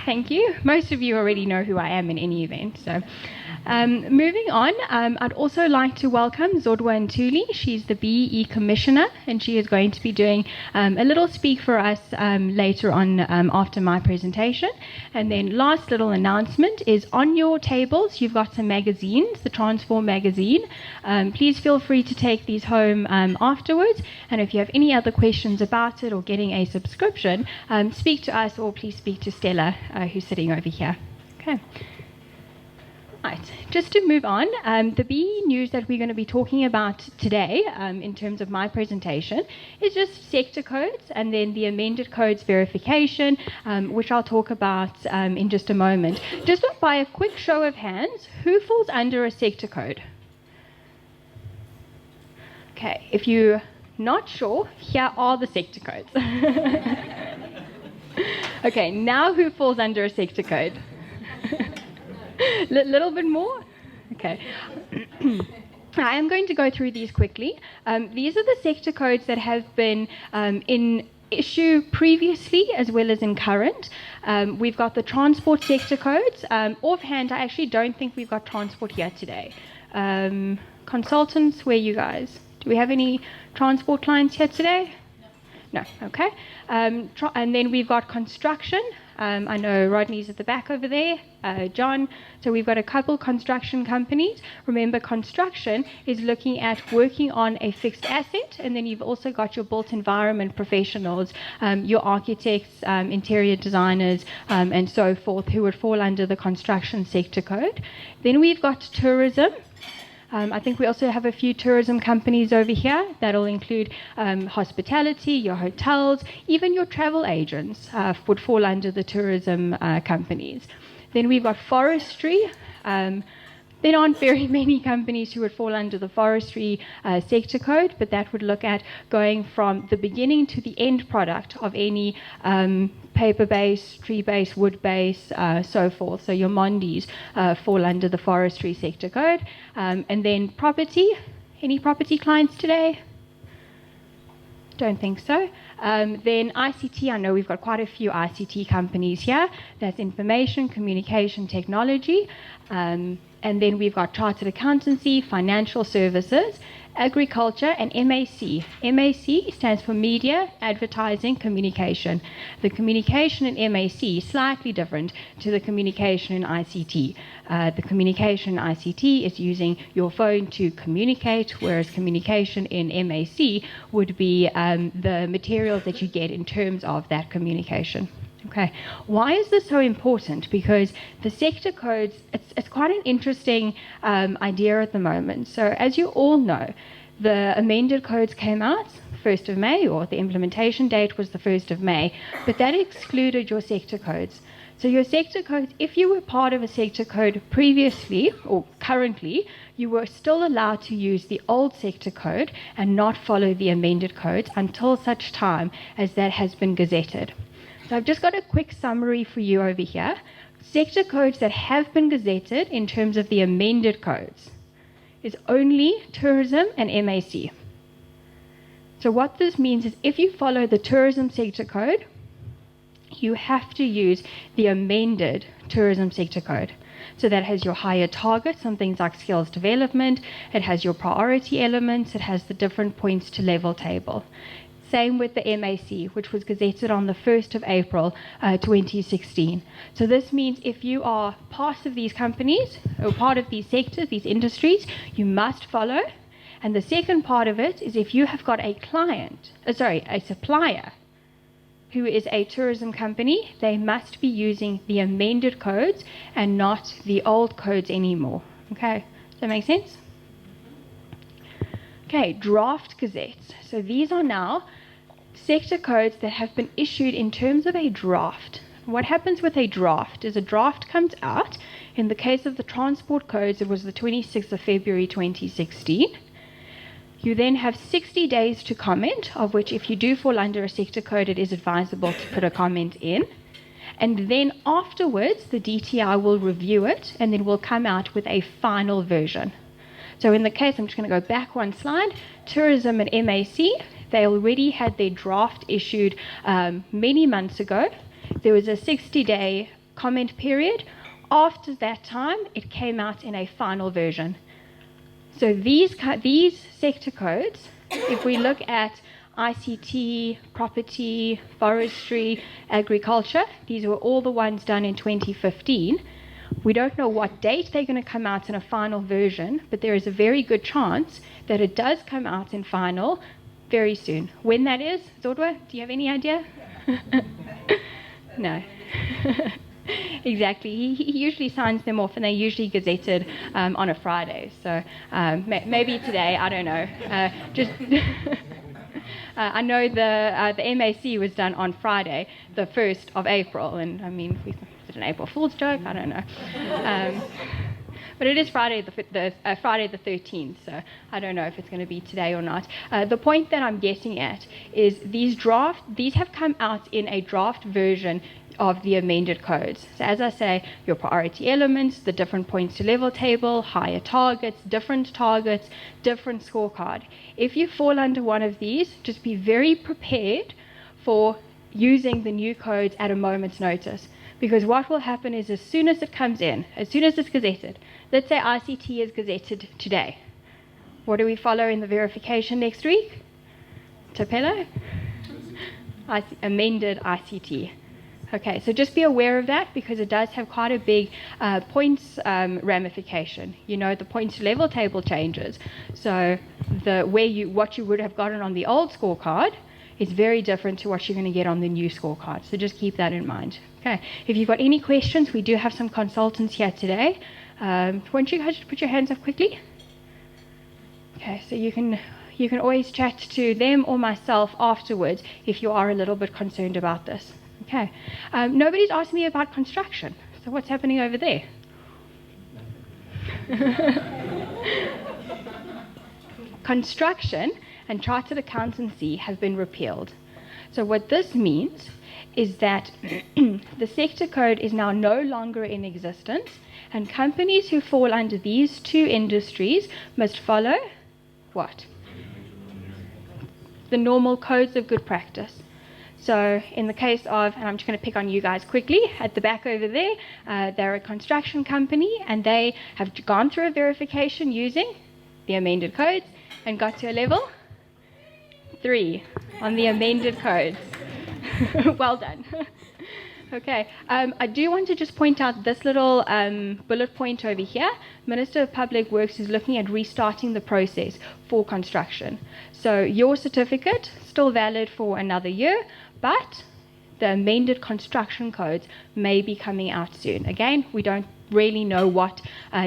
Thank you. Most of you already know who I am in any event. So, moving on, I'd also like to welcome Zodwa Ntuli. She's the BEE Commissioner, and she is going to be doing a little speak for us later on after my presentation. And then last little announcement is on your tables, you've got some magazines, the Transform magazine. Please feel free to take these home afterwards. And if you have any other questions about it or getting a subscription, speak to us or please speak to Stella, who's sitting over here. Okay. Right, just to move on, the BEE news that we're going to be talking about today in terms of my presentation is just sector codes and then the amended codes verification, which I'll talk about in just a moment. Just by a quick show of hands, who falls under a sector code? Okay, if you're not sure, here are the sector codes. Okay, now who falls under a sector code? Little bit more? Okay. I am going to go through these quickly. These are the sector codes that have been in issue previously as well as in current. We've got the transport sector codes. Offhand, I actually don't think we've got transport here today. Consultants, where are you guys? Do we have any transport clients here today? No, okay. And then we've got construction. I know Rodney's at the back over there, John. So we've got a couple construction companies. Remember, construction is looking at working on a fixed asset, and then you've also got your built environment professionals, your architects, interior designers, and so forth, who would fall under the construction sector code. Then we've got tourism. I think we also have a few tourism companies over here. That'll include hospitality, your hotels, even your travel agents would fall under the tourism companies. Then we've got forestry. There aren't very many companies who would fall under the forestry sector code, but that would look at going from the beginning to the end product of any paper-based, tree-based, wood-based, so forth. So your Mondis fall under the forestry sector code. And then property. Any property clients today? Don't think so. Then ICT, I know we've got quite a few ICT companies here. That's information, communication, technology. And then we've got chartered accountancy, financial services, agriculture, and MAC. MAC stands for media, advertising, communication. The communication in MAC is slightly different to the communication in ICT. The communication in ICT is using your phone to communicate, whereas communication in MAC would be the materials that you get in terms of that communication. Okay, why is this so important? Because the sector codes, it's quite an interesting idea at the moment. So as you all know, the amended codes came out 1st of May, or the implementation date was the 1st of May, but that excluded your sector codes. So your sector codes, if you were part of a sector code previously or currently, you were still allowed to use the old sector code and not follow the amended codes until such time as that has been gazetted. So I've just got a quick summary for you over here. Sector codes that have been gazetted in terms of the amended codes is only tourism and MAC. So what this means is if you follow the tourism sector code, you have to use the amended tourism sector code. So that has your higher targets on things like skills development, it has your priority elements, it has the different points to level table. Same with the MAC, which was gazetted on the 1st of April 2016. So this means if you are part of these companies or part of these sectors, these industries, you must follow. And the second part of it is if you have got a supplier who is a tourism company, they must be using the amended codes and not the old codes anymore. Okay, does that make sense? Okay, draft gazettes. So these are now sector codes that have been issued in terms of a draft. What happens with a draft is a draft comes out. In the case of the transport codes, it was the 26th of February 2016. You then have 60 days to comment, of which if you do fall under a sector code, it is advisable to put a comment in. And then afterwards, the DTI will review it and then will come out with a final version. So in the case, I'm just going to go back one slide, tourism and MAC, they already had their draft issued many months ago. There was a 60-day comment period. After that time, it came out in a final version. So these sector codes, if we look at ICT, property, forestry, agriculture, these were all the ones done in 2015. We don't know what date they're going to come out in a final version, but there is a very good chance that it does come out in final very soon. When that is, Zodwa, do you have any idea? No. Exactly. He usually signs them off, and they're usually gazetted on a Friday. So maybe today, I don't know. I know the MAC was done on Friday, the 1st of April, and I mean, is it an April Fool's joke? I don't know. But it is Friday the 13th, so I don't know if it's going to be today or not. The point that I'm getting at is these have come out in a draft version of the amended codes. So as I say, your priority elements, the different points to level table, higher targets, different scorecard. If you fall under one of these, just be very prepared for using the new codes at a moment's notice. Because what will happen is as soon as it comes in, as soon as it's gazetted, let's say ICT is gazetted today. What do we follow in the verification next week? Tapelo? Amended ICT. Okay, so just be aware of that because it does have quite a big points ramification. You know, the points to level table changes. So what you would have gotten on the old scorecard is very different to what you're going to get on the new scorecard. So just keep that in mind. Okay, if you've got any questions, we do have some consultants here today. Won't you guys just put your hands up quickly? Okay, so you can always chat to them or myself afterwards if you are a little bit concerned about this. Okay, nobody's asked me about construction. So what's happening over there? Construction and chartered accountancy have been repealed. So what this means is that the sector code is now no longer in existence, and companies who fall under these two industries must follow what? The normal codes of good practice. So in the case of, and I'm just going to pick on you guys quickly, at the back over there, they're a construction company and they have gone through a verification using the amended codes and got to a level 3 on the amended codes. Well done. Okay, I do want to just point out this little bullet point over here. Minister of Public Works is looking at restarting the process for construction. So your certificate, still valid for another year, but the amended construction codes may be coming out soon. Again, we don't really know what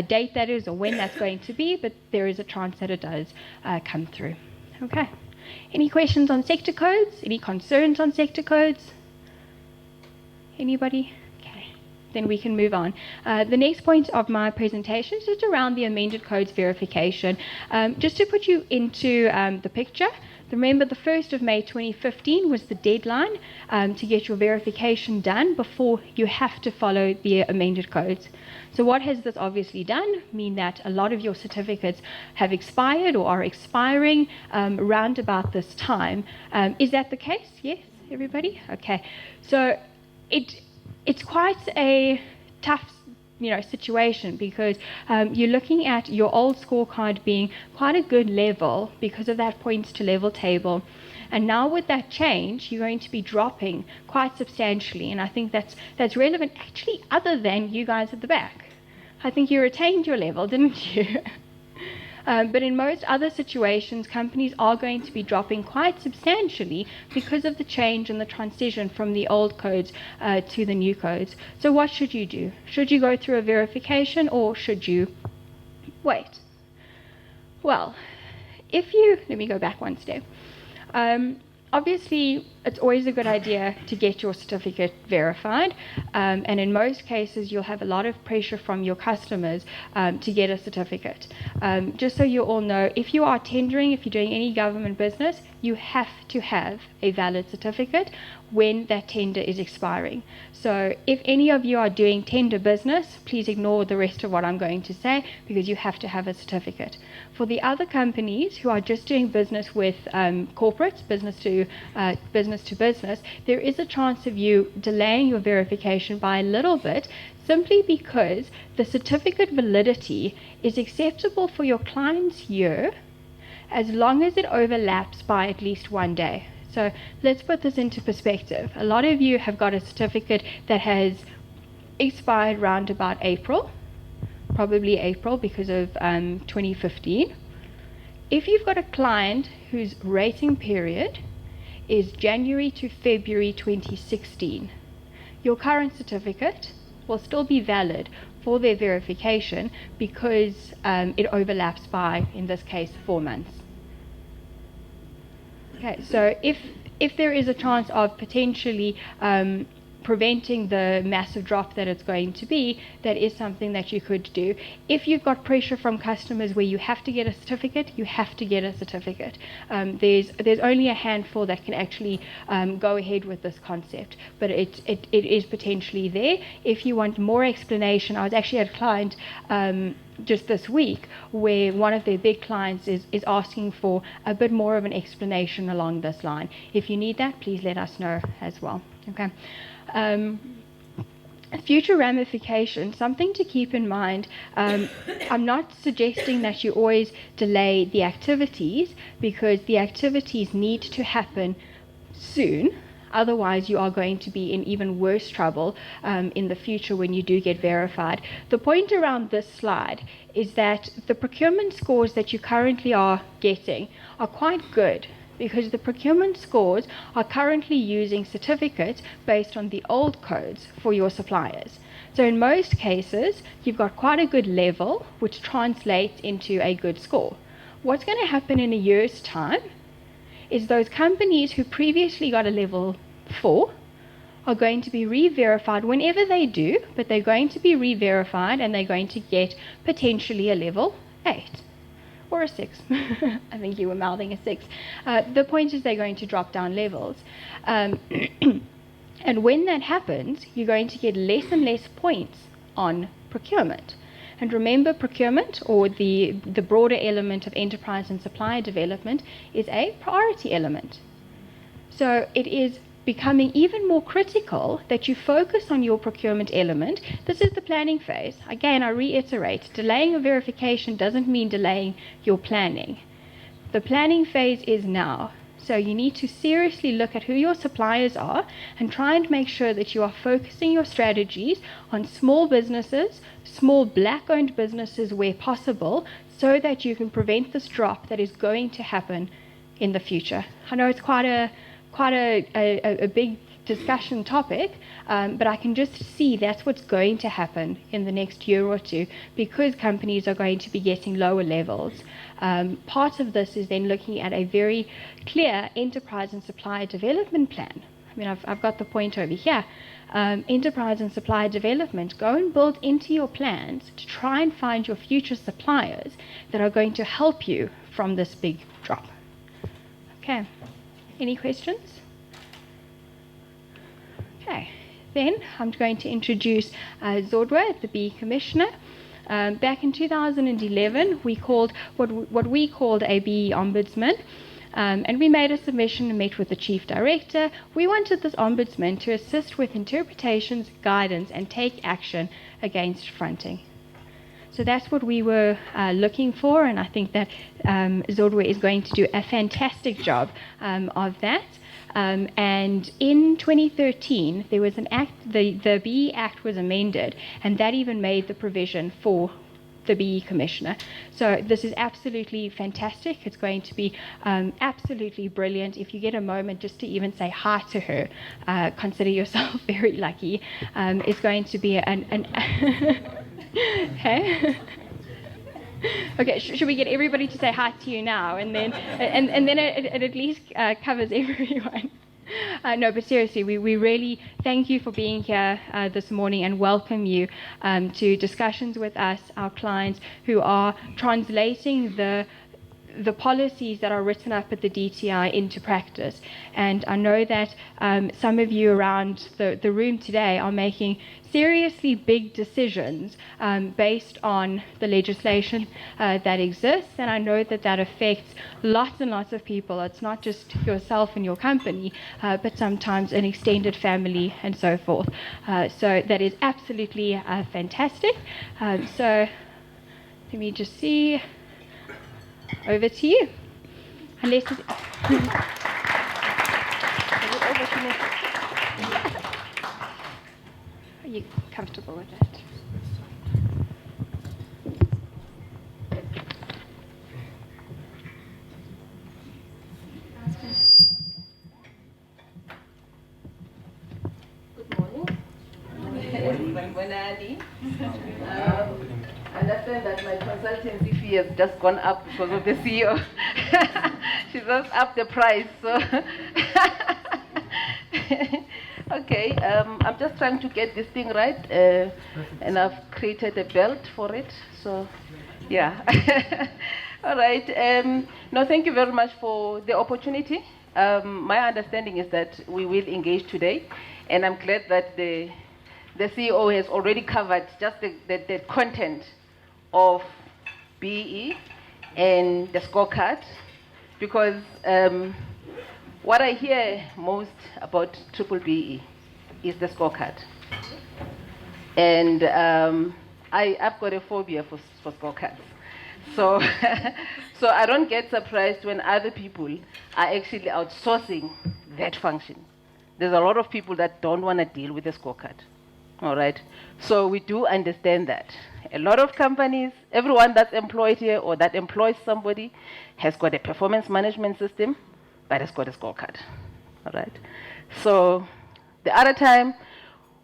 date that is or when that's going to be, but there is a chance that it does come through. Okay. Any questions on sector codes? Any concerns on sector codes? Anybody? Okay, then we can move on. The next point of my presentation is just around the amended codes verification. Just to put you into the picture, remember the 1st of May 2015 was the deadline to get your verification done before you have to follow the amended codes. So what has this obviously done? Mean that a lot of your certificates have expired or are expiring around about this time. Is that the case? Yes, everybody? Okay. So it's quite a tough situation because you're looking at your old scorecard being quite a good level because of that points to level table. And now with that change, you're going to be dropping quite substantially. And I think that's relevant actually other than you guys at the back. I think you retained your level, didn't you? But in most other situations, companies are going to be dropping quite substantially because of the change and the transition from the old codes to the new codes. So what should you do? Should you go through a verification or should you wait? Well, let me go back one step. Obviously, it's always a good idea to get your certificate verified, and in most cases, you'll have a lot of pressure from your customers to get a certificate. Just so you all know, if you are tendering, if you're doing any government business, you have to have a valid certificate when that tender is expiring. So if any of you are doing tender business, please ignore the rest of what I'm going to say because you have to have a certificate. For the other companies who are just doing business with corporates, business business to business, there is a chance of you delaying your verification by a little bit, simply because the certificate validity is acceptable for your client's year as long as it overlaps by at least 1 day. So let's put this into perspective. A lot of you have got a certificate that has expired around about April, probably April because of 2015. If you've got a client whose rating period is January to February 2016, your current certificate will still be valid for their verification because it overlaps by, in this case, 4 months. Okay, so if there is a chance of potentially preventing the massive drop that it's going to be, that is something that you could do. If you've got pressure from customers where you have to get a certificate, you have to get a certificate. There's only a handful that can actually go ahead with this concept, but it is potentially there. If you want more explanation, I was actually at a client just this week where one of their big clients is asking for a bit more of an explanation along this line. If you need that, please let us know as well. Okay. Future ramifications, something to keep in mind. I'm not suggesting that you always delay the activities, because the activities need to happen soon. Otherwise, you are going to be in even worse trouble in the future when you do get verified. The point around this slide is that the procurement scores that you currently are getting are quite good, because the procurement scores are currently using certificates based on the old codes for your suppliers. So in most cases, you've got quite a good level, which translates into a good score. What's going to happen in a year's time is those companies who previously got a level 4 are going to be re-verified whenever they do, but they're going to be re-verified and they're going to get potentially a level 8. Or a 6. I think you were mouthing a 6. The point is they're going to drop down levels. And when that happens, you're going to get less and less points on procurement. And remember, procurement, or the broader element of enterprise and supplier development, is a priority element. So it is becoming even more critical that you focus on your procurement element. This is the planning phase. Again, I reiterate, delaying a verification doesn't mean delaying your planning. The planning phase is now. So you need to seriously look at who your suppliers are and try and make sure that you are focusing your strategies on small businesses, small black-owned businesses where possible, so that you can prevent this drop that is going to happen in the future. I know it's quite a big discussion topic, but I can just see that's what's going to happen in the next year or two, because companies are going to be getting lower levels. Part of this is then looking at a very clear enterprise and supplier development plan. I mean, I've got the point over here. Enterprise and supplier development, go and build into your plans to try and find your future suppliers that are going to help you from this big drop. Okay. Any questions? Okay, then I'm going to introduce Zodwa, the BEE Commissioner. Back in 2011, we called what we called a BEE Ombudsman, and we made a submission and met with the Chief Director. We wanted this Ombudsman to assist with interpretations, guidance, and take action against fronting. So that's what we were looking for, and I think that Zodwa is going to do a fantastic job of that. And in 2013, there was an act, the BEE Act was amended, and that even made the provision for the BEE Commissioner. So this is absolutely fantastic. It's going to be absolutely brilliant. If you get a moment just to even say hi to her, consider yourself very lucky. It's going to be an Okay. Okay. Should we get everybody to say hi to you now, and then it at least covers everyone? No, but seriously, we really thank you for being here this morning and welcome you to discussions with us, our clients, who are translating the the policies that are written up at the DTI into practice. And I know that some of you around the room today are making seriously big decisions based on the legislation that exists, and I know that that affects lots and lots of people. It's not just yourself and your company, but sometimes an extended family and so forth. So that is absolutely fantastic. So let me just see. Over to you. Unless it Are you comfortable with that? Good morning. I understand that my consultancy fee has just gone up because of the CEO. She's just upped the price. So okay, I'm just trying to get this thing right, and I've created a belt for it. So yeah. All right. No, thank you very much for the opportunity. My understanding is that we will engage today, and I'm glad that the CEO has already covered just the content of BEE and the scorecard, because what I hear most about BEE is the scorecard. And I've got a phobia for scorecards. So, so I don't get surprised when other people are actually outsourcing that function. There's a lot of people that don't want to deal with the scorecard. All right. So we do understand that. A lot of companies, everyone that's employed here or that employs somebody has got a performance management system, but has got a scorecard. All right. So the other time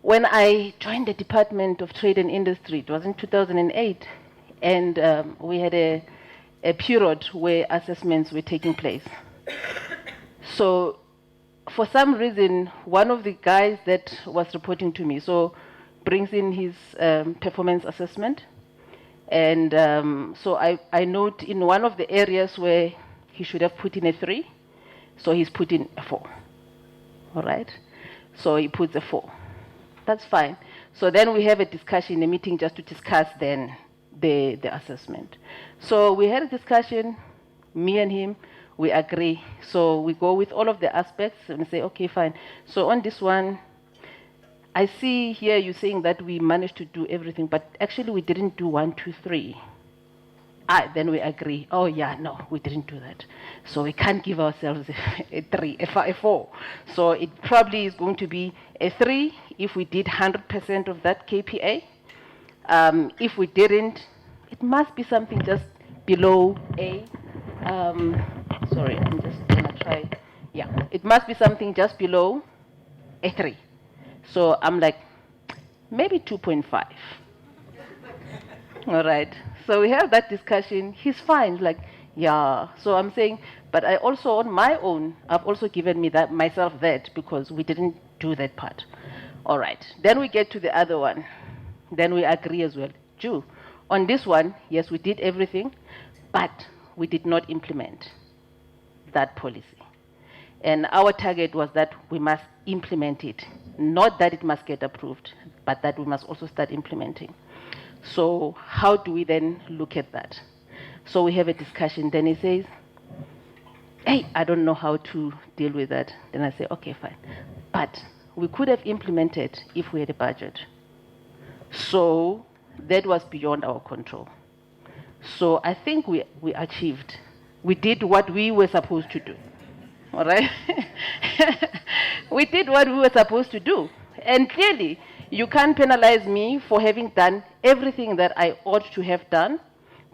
when I joined the Department of Trade and Industry, it was in 2008, and we had a period where assessments were taking place. So for some reason, one of the guys that was reporting to me, brings in his performance assessment. And so I note in one of the areas where he should have put in a 3, so he's put in a 4. All right? So he puts a 4. That's fine. So then we have a discussion, a meeting just to discuss then the assessment. So we had a discussion, me and him, we agree. So we go with all of the aspects and say, okay, fine. So on this one, I see here you saying that we managed to do everything, but actually we didn't do 1, 2, 3. Then we agree. Oh yeah, no, we didn't do that. So we can't give ourselves a 3, a 4. So it probably is going to be a 3 if we did 100% of that KPA. If we didn't, it must be something just below A. Sorry, I'm just gonna try. Yeah, it must be something just below a 3. So I'm like, maybe 2.5. All right. So we have that discussion. He's fine. Like, yeah. So I'm saying, but I also, on my own, I've also given me that myself that because we didn't do that part. All right. Then we get to the other one. Then we agree as well. On this one, yes, we did everything, but we did not implement that policy. And our target was that we must implement it. Not that it must get approved, but that we must also start implementing. So how do we then look at that? So we have a discussion. Then he says, hey, I don't know how to deal with that. Then I say, okay, fine. But we could have implemented if we had a budget. So that was beyond our control. So I think we achieved. We did what we were supposed to do. All right? We did what we were supposed to do. And clearly, you can't penalize me for having done everything that I ought to have done,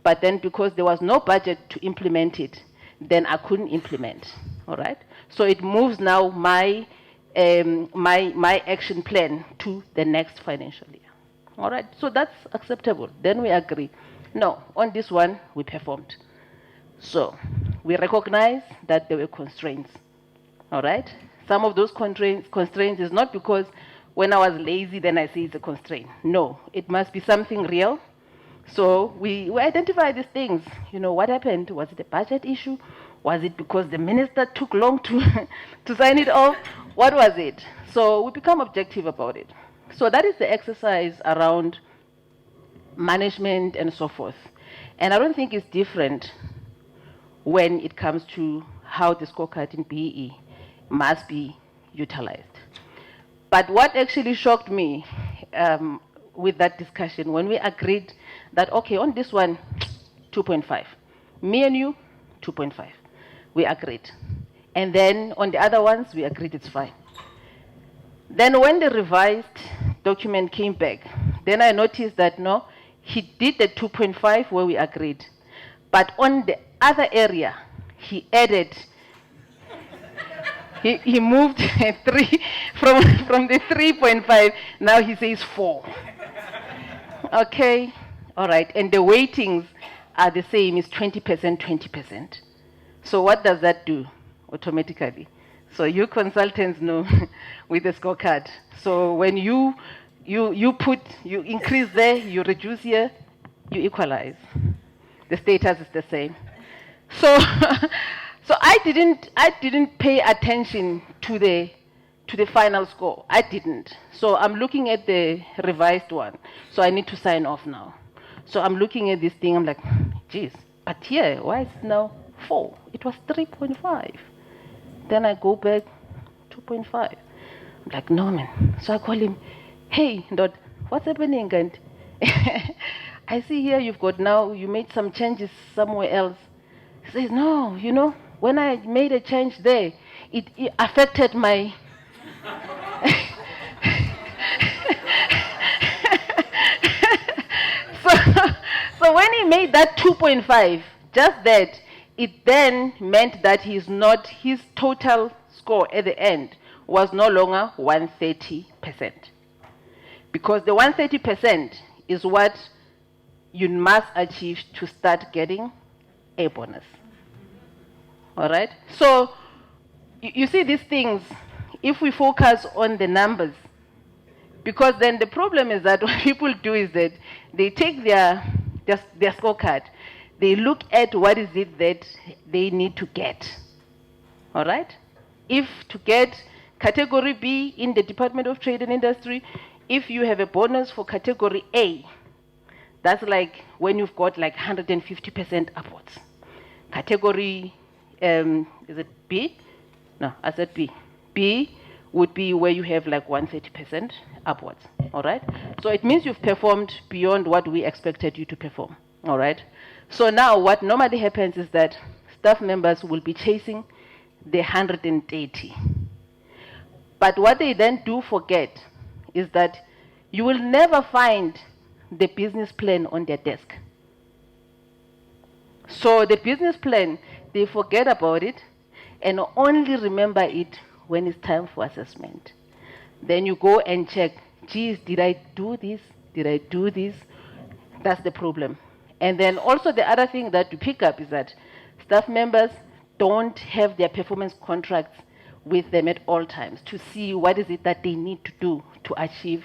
but then because there was no budget to implement it, then I couldn't implement. All right? So it moves now my action plan to the next financial year. All right? So that's acceptable. Then we agree. No, on this one, we performed. So we recognize that there were constraints. All right? Some of those constraints is not because when I was lazy, then I say it's a constraint. No, it must be something real So we identify these things. You know, what happened? Was it a budget issue? Was it because the minister took long to, to sign it off? What was it? So we become objective about it. So that is the exercise around management and so forth. And I don't think it's different when it comes to how the scorecard in BEE must be utilized. But what actually shocked me with that discussion, when we agreed that, okay, on this one, 2.5. Me and you, 2.5. We agreed. And then on the other ones, we agreed it's fine. Then when the revised document came back, then I noticed that, no, he did the 2.5 where we agreed. But on the other area, he added, he moved 3 from the 3.5, now he says 4. Okay, all right, and the weightings are the same, it's 20%, 20%. So what does that do automatically? So you consultants know with the scorecard. So when you increase there, you reduce here, you equalize. The status is the same. So, so I didn't pay attention to the final score. I didn't. So I'm looking at the revised one. So I need to sign off now. So I'm looking at this thing. I'm like, geez, but here, why is it now 4? It was 3.5. Then I go back 2.5. I'm like, no, man. So I call him, hey, Dot, what's happening? And I see here you've got now, you made some changes somewhere else. He says, no, you know, when I made a change there, it affected my... so when he made that 2.5, just that, it then meant that his total score at the end was no longer 130%. Because the 130% is what you must achieve to start getting a bonus. All right? So you see these things, if we focus on the numbers, because then the problem is that what people do is that they take their scorecard, they look at what is it that they need to get. All right? If to get category B in the Department of Trade and Industry, if you have a bonus for category A, that's like when you've got like 150% upwards. Category, is it B? No, I said B. B would be where you have like 130% upwards. All right? So it means you've performed beyond what we expected you to perform. All right? So now what normally happens is that staff members will be chasing the 130. But what they then do forget is that you will never find the business plan on their desk. So the business plan, they forget about it and only remember it when it's time for assessment. Then you go and check, geez, did I do this? Did I do this? That's the problem. And then also the other thing that you pick up is that staff members don't have their performance contracts with them at all times to see what is it that they need to do to achieve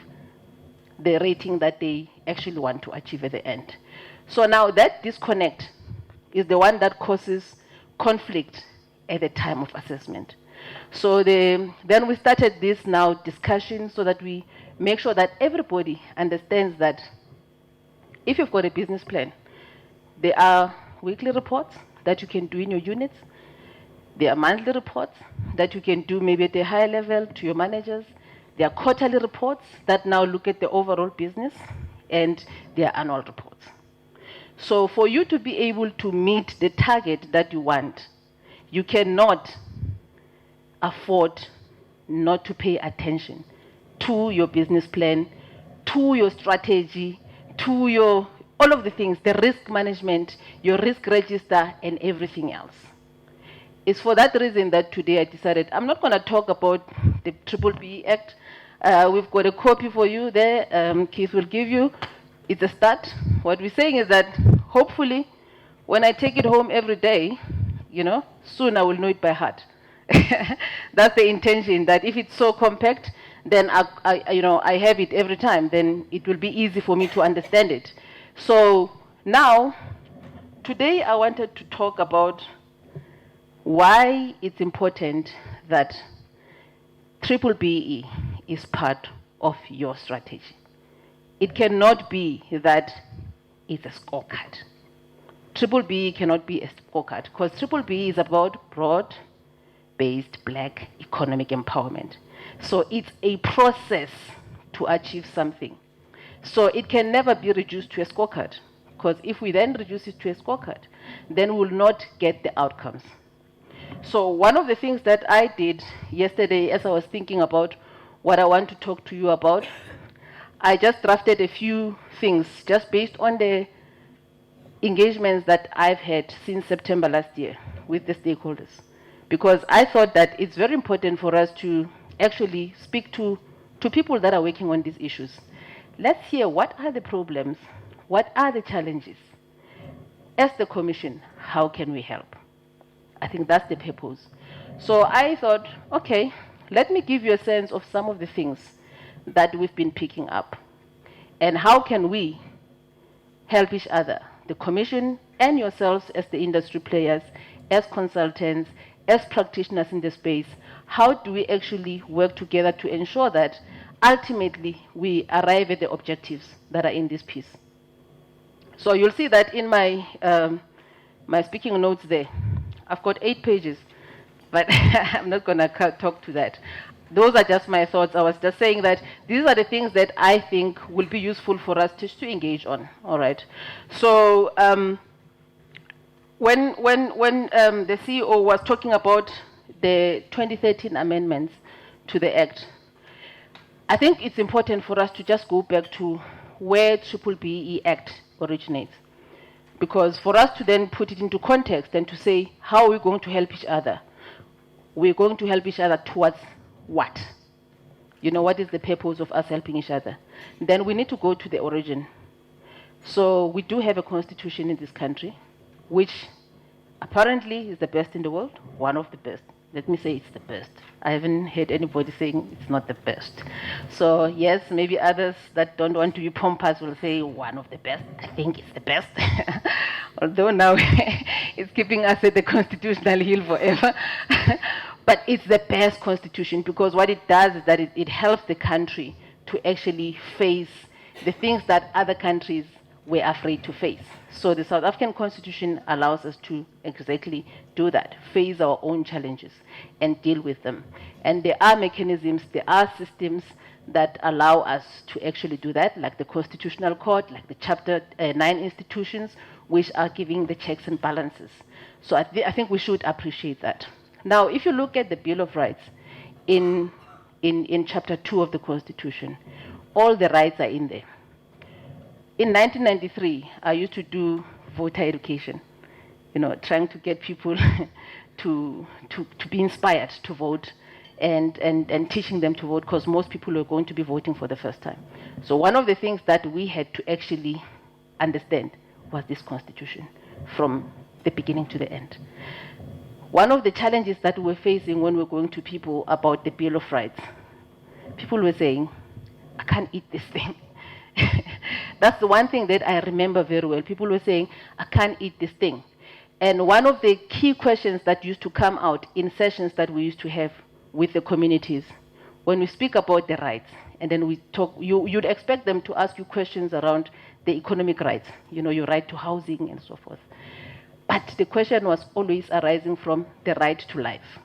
the rating that they actually want to achieve at the end. So now that disconnect is the one that causes conflict at the time of assessment. So then we started this now discussion so that we make sure that everybody understands that if you've got a business plan, there are weekly reports that you can do in your units. There are monthly reports that you can do maybe at a higher level to your managers. There are quarterly reports that now look at the overall business, and there are annual reports. So for you to be able to meet the target that you want, you cannot afford not to pay attention to your business plan, to your strategy, to your all of the things, the risk management, your risk register, and everything else. It's for that reason that today I decided I'm not going to talk about the BEE Act. We've got a copy for you there. Keith will give you. It's a start. What we're saying is that hopefully when I take it home every day, you know, soon I will know it by heart. That's the intention, that if it's so compact, then I have it every time, then it will be easy for me to understand it. So now, today I wanted to talk about why it's important that BEE is part of your strategy. It cannot be that it's a scorecard. BEE cannot be a scorecard because BEE is about broad-based black economic empowerment. So it's a process to achieve something. So it can never be reduced to a scorecard, because if we then reduce it to a scorecard, then we will not get the outcomes. So one of the things that I did yesterday as I was thinking about what I want to talk to you about, I just drafted a few things just based on the engagements that I've had since September last year with the stakeholders. Because I thought that it's very important for us to actually speak to people that are working on these issues. Let's hear what are the problems, what are the challenges. As the Commission, how can we help? I think that's the purpose. So I thought, okay, let me give you a sense of some of the things that we've been picking up. And how can we help each other, the Commission and yourselves as the industry players, as consultants, as practitioners in the space, how do we actually work together to ensure that ultimately we arrive at the objectives that are in this piece? So you'll see that in my, my speaking notes there, I've got 8 pages, but I'm not going to talk to that. Those are just my thoughts. I was just saying that these are the things that I think will be useful for us to engage on. All right. So when the CEO was talking about the 2013 amendments to the Act, I think it's important for us to just go back to where BEE Act originates. Because for us to then put it into context and to say, how are we going to help each other? We're going to help each other towards what? You know, what is the purpose of us helping each other? Then we need to go to the origin. So we do have a constitution in this country, which apparently is the best in the world, one of the best. Let me say it's the best. I haven't heard anybody saying it's not the best. So yes, maybe others that don't want to be pompous will say one of the best. I think it's the best. Although now it's keeping us at the constitutional hill forever. But it's the best constitution because what it does is that it helps the country to actually face the things that other countries were afraid to face. So the South African Constitution allows us to exactly do that, face our own challenges and deal with them. And there are mechanisms, there are systems that allow us to actually do that, like the Constitutional Court, like the Chapter 9 institutions, which are giving the checks and balances. So I think we should appreciate that. Now, if you look at the Bill of Rights in Chapter 2 of the Constitution, all the rights are in there. In 1993, I used to do voter education, you know, trying to get people to be inspired to vote and teaching them to vote because most people were going to be voting for the first time. So one of the things that we had to actually understand was this constitution from the beginning to the end. One of the challenges that we were facing when we were going to people about the Bill of Rights, people were saying, I can't eat this thing. That's the one thing that I remember very well. People were saying, I can't eat this thing. And one of the key questions that used to come out in sessions that we used to have with the communities, when we speak about the rights, and then we talk, you'd expect them to ask you questions around the economic rights, you know, your right to housing and so forth. But the question was always arising from the right to life.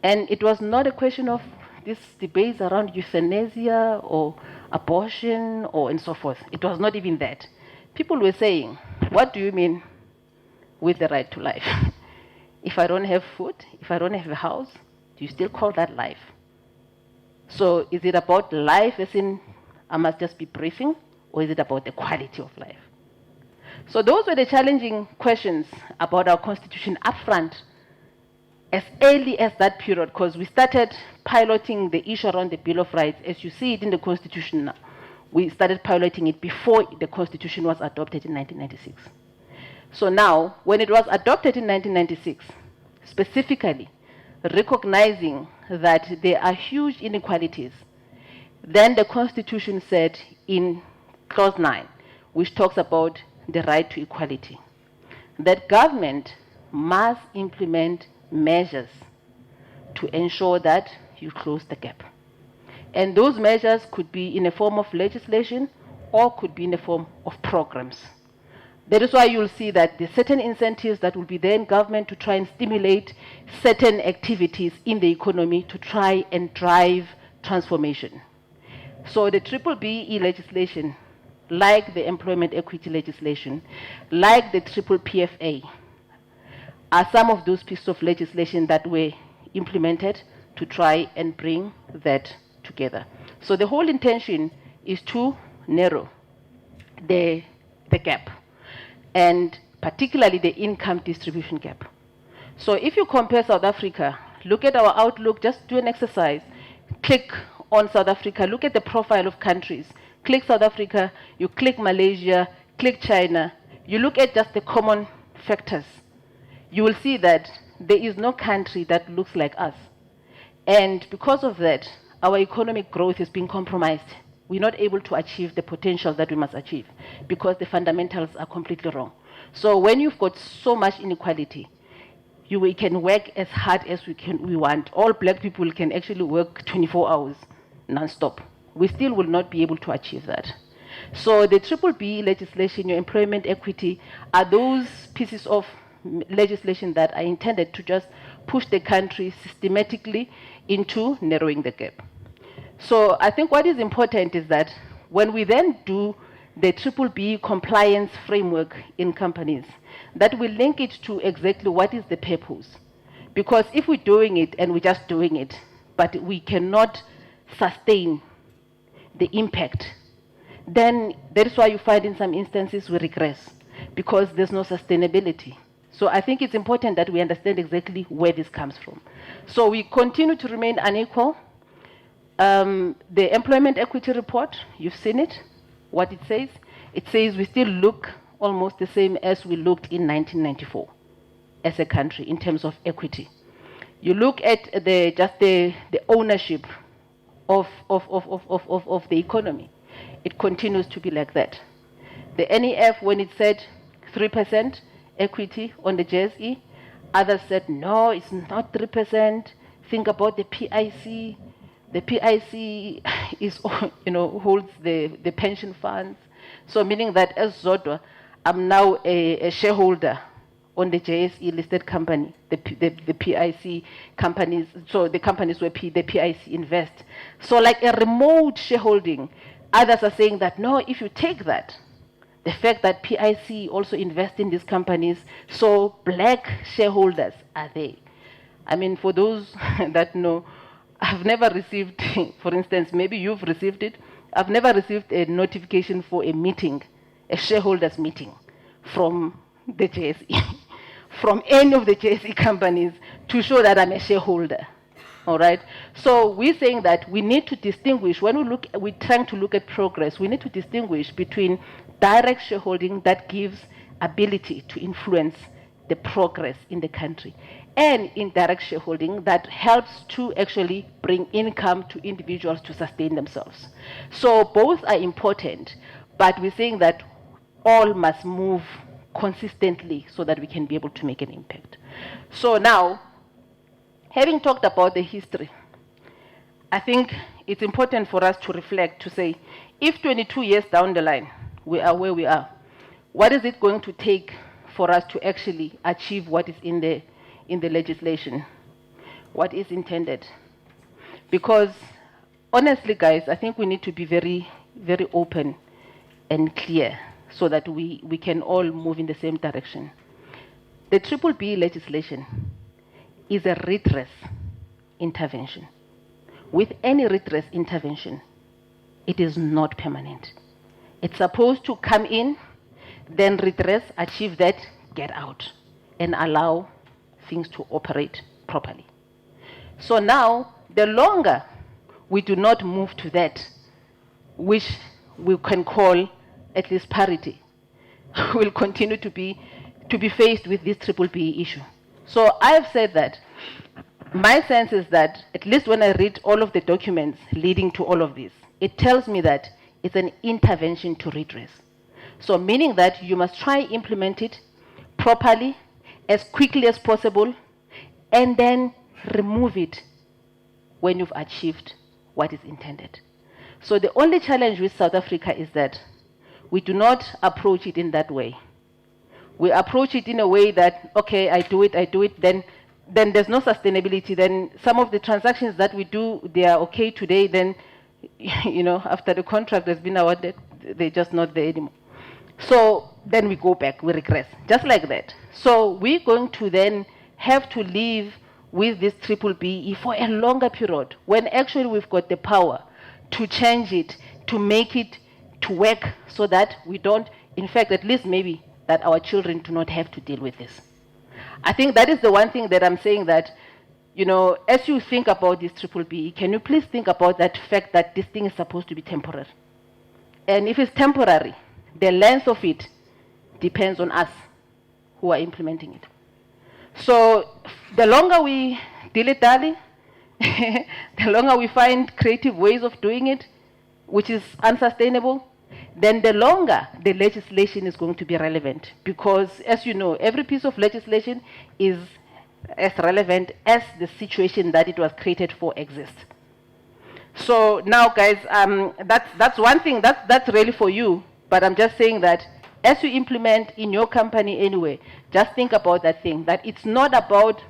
And it was not a question of these debates around euthanasia or abortion or and so forth. It was not even that. People were saying, what do you mean with the right to life? If I don't have food, if I don't have a house, do you still call that life? So is it about life as in I must just be breathing, or is it about the quality of life? So those were the challenging questions about our constitution up front as early as that period, because we started piloting the issue around the Bill of Rights. As you see it in the Constitution now, we started piloting it before the Constitution was adopted in 1996. So now, when it was adopted in 1996, specifically recognizing that there are huge inequalities, then the Constitution said in Clause 9, which talks about the right to equality, that government must implement measures to ensure that you close the gap. And those measures could be in a form of legislation or could be in the form of programs. That is why you'll see that there are certain incentives that will be there in government to try and stimulate certain activities in the economy to try and drive transformation. So the BEE legislation, like the employment equity legislation, like the PPPA, are some of those pieces of legislation that were implemented to try and bring that together. So the whole intention is to narrow the gap, and particularly the income distribution gap. So if you compare South Africa, look at our outlook, just do an exercise, click on South Africa, look at the profile of countries, click South Africa, you click Malaysia, click China, you look at just the common factors, you will see that there is no country that looks like us. And because of that, our economic growth is being compromised. We're not able to achieve the potential that we must achieve because the fundamentals are completely wrong. So when you've got so much inequality, we can work as hard as we want. All black people can actually work 24 hours non-stop. We still will not be able to achieve that. So the BEE legislation, your employment equity, are those pieces of legislation that are intended to just push the country systematically into narrowing the gap. So I think what is important is that when we then do the BEE compliance framework in companies, that we link it to exactly what is the purpose. Because if we're doing it and we're just doing it, but we cannot sustain the impact, then that is why you find in some instances we regress, because there's no sustainability. So I think it's important that we understand exactly where this comes from. So we continue to remain unequal. The employment equity report, you've seen it, what it says. It says we still look almost the same as we looked in 1994 as a country in terms of equity. You look at the ownership of the economy. It continues to be like that. The NEF, when it said 3% equity on the JSE, others said, no, it's not 3%. Think about the PIC. The PIC is, holds the pension funds. So meaning that as Zodwa, I'm now a shareholder on the JSE listed company, the PIC companies, so the companies where the PIC invest. So like a remote shareholding, others are saying that, no, if you take that, the fact that PIC also invest in these companies, so black shareholders are there. I mean, for those that know, I've never received, for instance, maybe you've received it, I've never received a notification for a meeting, a shareholders meeting from the JSE, from any of the JSE companies to show that I'm a shareholder. All right. So we're saying that we need to distinguish, when we're trying to look at progress, we need to distinguish between direct shareholding that gives ability to influence the progress in the country, and indirect shareholding that helps to actually bring income to individuals to sustain themselves. So both are important, but we're saying that all must move consistently so that we can be able to make an impact. So now, having talked about the history, I think it's important for us to reflect, to say, if 22 years down the line, we are where we are, what is it going to take for us to actually achieve what is in the legislation, what is intended? Because honestly, guys, I think we need to be very, very open and clear so that we can all move in the same direction. The BEE legislation is a redress intervention. With any redress intervention, it is not permanent. It's supposed to come in, then redress, achieve that, get out, and allow things to operate properly. So now, the longer we do not move to that, which we can call at least parity, we'll continue to be faced with this BEE issue. So I've said that my sense is that, at least when I read all of the documents leading to all of this, it tells me that it's an intervention to redress. So meaning that you must try implement it properly, as quickly as possible, and then remove it when you've achieved what is intended. So the only challenge with South Africa is that we do not approach it in that way. We approach it in a way that, okay, I do it, then there's no sustainability. Then some of the transactions that we do, they are okay today, then, after the contract has been awarded, they're just not there anymore. So then we go back, we regress, just like that. So we're going to then have to live with this BEE for a longer period, when actually we've got the power to change it, to make it to work, so that we don't, in fact, at least maybe that our children do not have to deal with this. I think that is the one thing that I'm saying, that, as you think about this BEE, can you please think about that fact that this thing is supposed to be temporary? And if it's temporary, the length of it depends on us who are implementing it. So the longer we dilly-dally, the longer we find creative ways of doing it, which is unsustainable, then the longer the legislation is going to be relevant. Because, as you know, every piece of legislation is as relevant as the situation that it was created for exists. So now, guys, that's one thing, that's really for you. But I'm just saying that as you implement in your company anyway, just think about that thing, that it's not about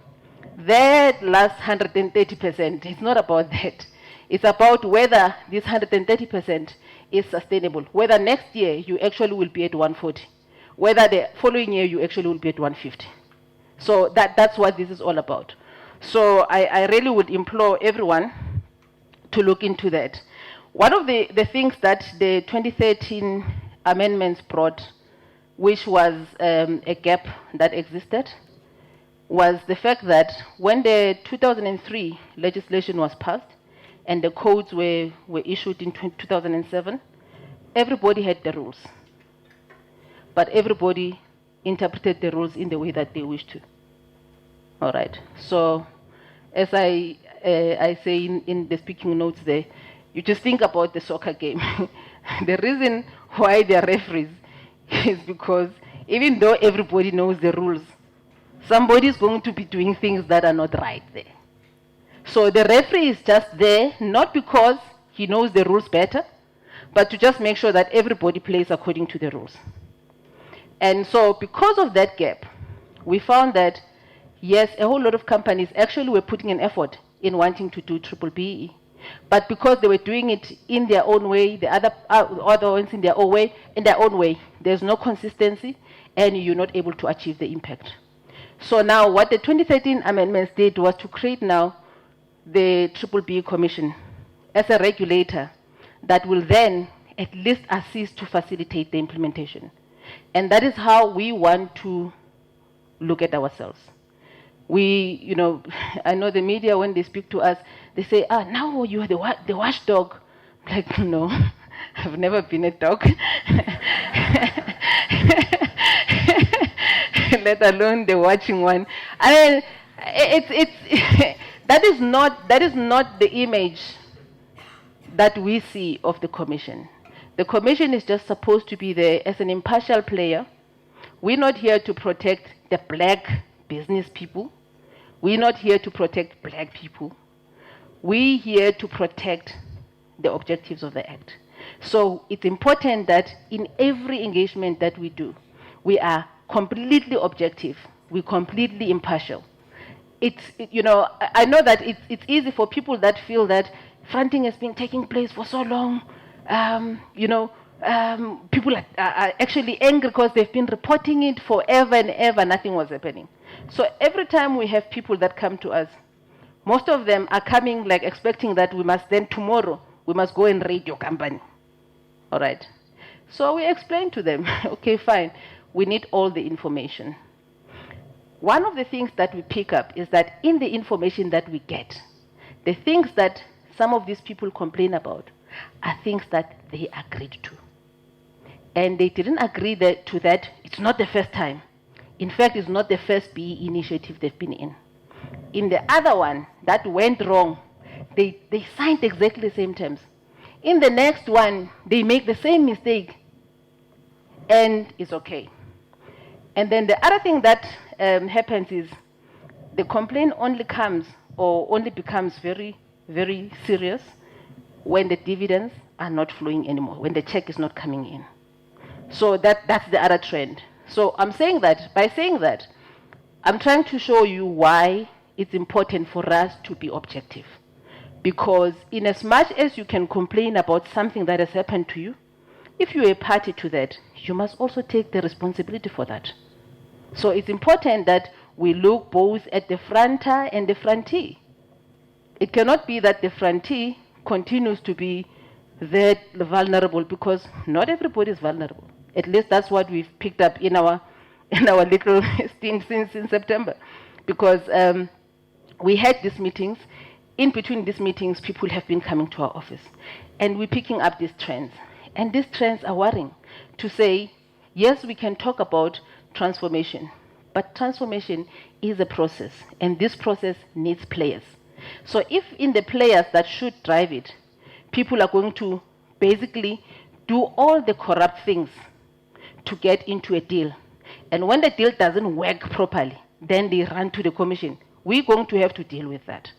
that last 130%. It's not about that. It's about whether this 130% is sustainable, whether next year you actually will be at 140, whether the following year you actually will be at 150. So that's what this is all about. So I really would implore everyone to look into that. One of the things that the 2013 amendments brought, which was a gap that existed, was the fact that when the 2003 legislation was passed and the codes were issued in 2007, everybody had the rules. But everybody interpreted the rules in the way that they wished to. All right. So as I say in the speaking notes there, you just think about the soccer game. The reason why they are referees is because even though everybody knows the rules, somebody is going to be doing things that are not right there. So the referee is just there, not because he knows the rules better, but to just make sure that everybody plays according to the rules. And so because of that gap, we found that, yes, a whole lot of companies actually were putting an effort in wanting to do BEE. But because they were doing it in their own way, the other ones in their own way, there's no consistency, and you're not able to achieve the impact. So now what the 2013 amendments did was to create now the BEE Commission as a regulator that will then at least assist to facilitate the implementation. And that is how we want to look at ourselves. We, I know the media, when they speak to us, they say, now you are the watchdog. Like, no, I've never been a dog. Let alone the watching one. I mean, that is not the image that we see of the Commission. The Commission is just supposed to be there as an impartial player. We're not here to protect the black business people. We're not here to protect black people. We're here to protect the objectives of the Act. So it's important that in every engagement that we do, we are completely objective. We're completely impartial. I know that it's easy for people that feel that fronting has been taking place for so long. People are actually angry because they've been reporting it forever and ever, nothing was happening. So every time we have people that come to us, most of them are coming like expecting that tomorrow, we must go and raid your company. All right. So we explain to them, okay, fine, we need all the information. One of the things that we pick up is that in the information that we get, the things that some of these people complain about are things that they agreed to. And they didn't agree to that. It's not the first time. In fact, it's not the first BEE initiative they've been in. In the other one that went wrong, they signed exactly the same terms. In the next one, they make the same mistake. and it's okay. And then the other thing that happens is the complaint only comes or only becomes very, very serious when the dividends are not flowing anymore, when the check is not coming in. So that's the other trend. So I'm saying that, by saying that, I'm trying to show you why it's important for us to be objective. Because in as much as you can complain about something that has happened to you, if you're a party to that, you must also take the responsibility for that. So it's important that we look both at the fronter and the frontee. It cannot be that the frontee continues to be that vulnerable, because not everybody is vulnerable. At least that's what we've picked up in our little stint since in September. Because we had these meetings. In between these meetings, people have been coming to our office. And we're picking up these trends. And these trends are worrying, to say, yes, we can talk about transformation, but transformation is a process, and this process needs players. So if in the players that should drive it, people are going to basically do all the corrupt things to get into a deal, and when the deal doesn't work properly, then they run to the commission, we're going to have to deal with that.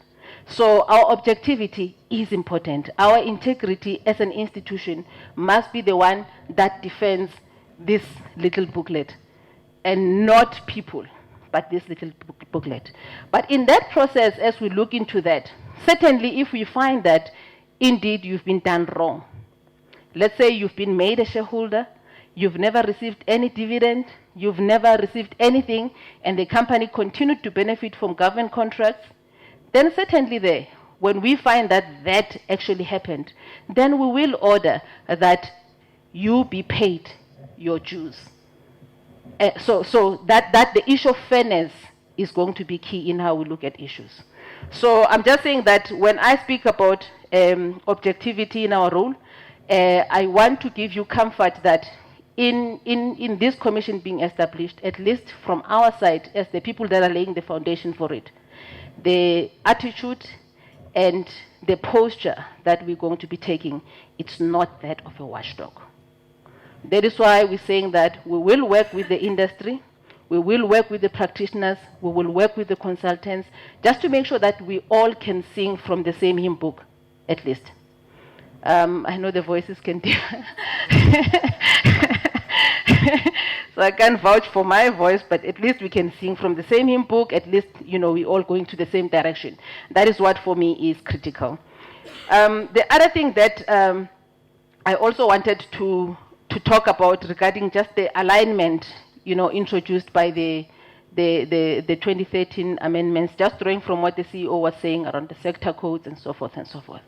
So our objectivity is important. Our integrity as an institution must be the one that defends this little booklet, and not people, but this little booklet. But in that process, as we look into that, certainly if we find that indeed you've been done wrong, let's say you've been made a shareholder, you've never received any dividend, you've never received anything, and the company continued to benefit from government contracts, then certainly there, when we find that that actually happened, then we will order that you be paid your dues. So that the issue of fairness is going to be key in how we look at issues. So I'm just saying that when I speak about objectivity in our role, I want to give you comfort that in this commission being established, at least from our side, as the people that are laying the foundation for it, the attitude and the posture that we're going to be taking, it's not that of a watchdog. That is why we're saying that we will work with the industry, we will work with the practitioners, we will work with the consultants, just to make sure that we all can sing from the same hymn book, at least. I know the voices can differ. So I can't vouch for my voice, but at least we can sing from the same hymn book. At least, we're all going to the same direction. That is what, for me, is critical. The other thing that I also wanted to talk about regarding just the alignment, introduced by the 2013 amendments, just drawing from what the CEO was saying around the sector codes and so forth and so forth.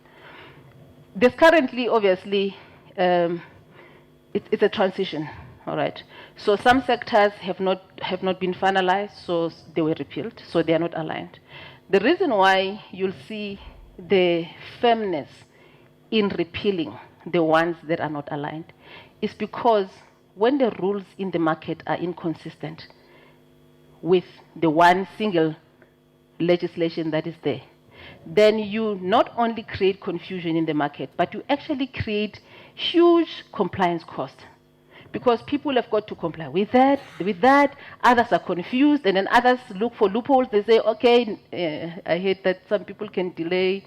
There's currently, obviously, it's a transition. All right. So some sectors have not been finalized, so they were repealed, so they are not aligned. The reason why you'll see the firmness in repealing the ones that are not aligned is because when the rules in the market are inconsistent with the one single legislation that is there, then you not only create confusion in the market, but you actually create huge compliance costs. Because people have got to comply with that, others are confused, and then others look for loopholes. They say, okay, I hate that some people can delay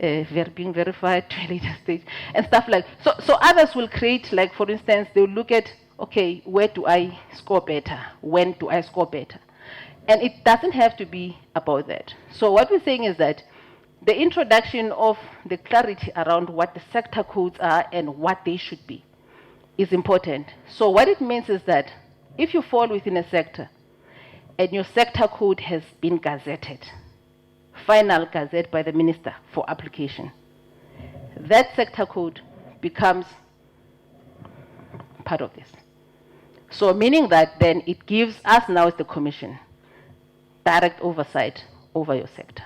being verified to a later stage, and stuff like that. So others will create, like, for instance, they'll look at, okay, where do I score better? When do I score better? And it doesn't have to be about that. So what we're saying is that the introduction of the clarity around what the sector codes are and what they should be is important. So what it means is that if you fall within a sector and your sector code has been gazetted, final gazette by the minister for application, that sector code becomes part of this. So meaning that then it gives us now as the commission direct oversight over your sector.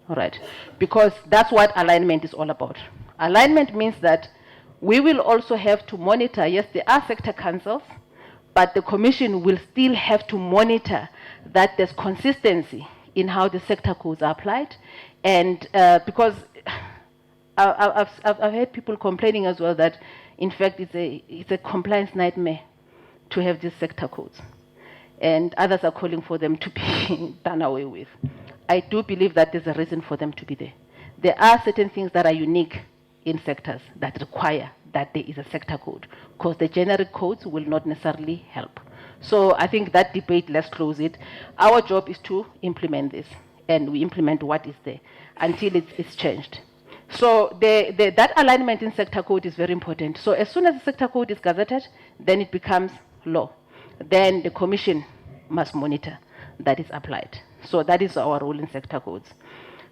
All right? Because that's what alignment is all about. Alignment means that we will also have to monitor, yes, there are sector councils, but the commission will still have to monitor that there's consistency in how the sector codes are applied. And because I've heard people complaining as well that, in fact, it's a compliance nightmare. to have these sector codes. And others are calling for them to be done away with. I do believe that there's a reason for them to be there. There are certain things that are unique in sectors that require that there is a sector code, because the generic codes will not necessarily help. So I think that debate, let's close it. Our job is to implement this, and we implement what is there until it's changed. So that alignment in sector code is very important. So as soon as the sector code is gazetted, then it becomes law. Then the commission must monitor that is applied. So that is our role in sector codes.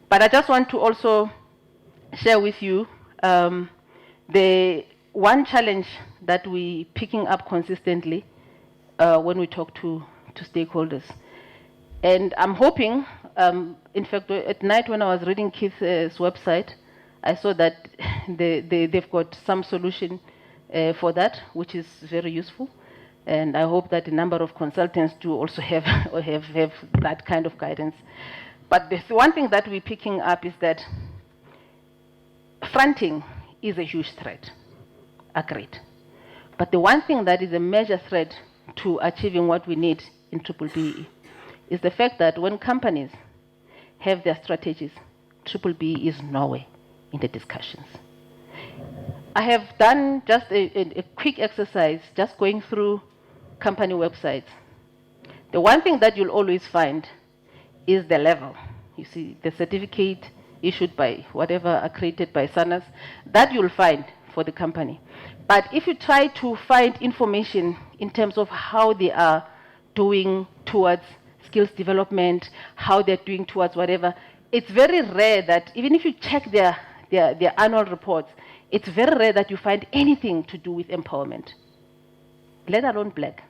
But I just want to also share with you the one challenge that we're picking up consistently when we talk to stakeholders. And I'm hoping, in fact, at night when I was reading Keith's website, I saw that they've got some solution for that, which is very useful. And I hope that a number of consultants do also have that kind of guidance. But the one thing that we're picking up is that fronting is a huge threat. Agreed. But the one thing that is a major threat to achieving what we need in BEE is the fact that when companies have their strategies, BEE is nowhere in the discussions. I have done just a quick exercise, just going through company websites. The one thing that you'll always find is the level. You see, the certificate issued by whatever, accredited by SANAS, that you'll find for the company. But if you try to find information in terms of how they are doing towards skills development, how they're doing towards whatever, it's very rare that, even if you check their annual reports, it's very rare that you find anything to do with empowerment, let alone black.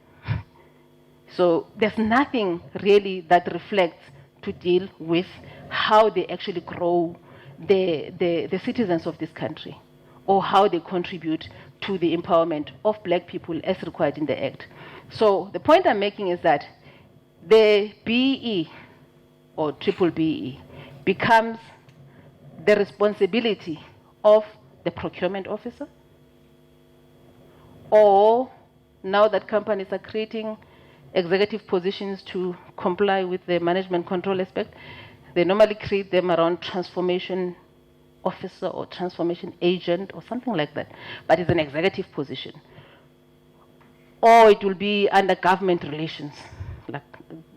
So there's nothing really that reflects to deal with how they actually grow the citizens of this country, or how they contribute to the empowerment of black people as required in the Act. So the point I'm making is that the BEE or BEE becomes the responsibility of the procurement officer, or now that companies are creating executive positions to comply with the management control aspect, they normally create them around transformation officer or transformation agent or something like that, but it's an executive position. Or it will be under government relations, like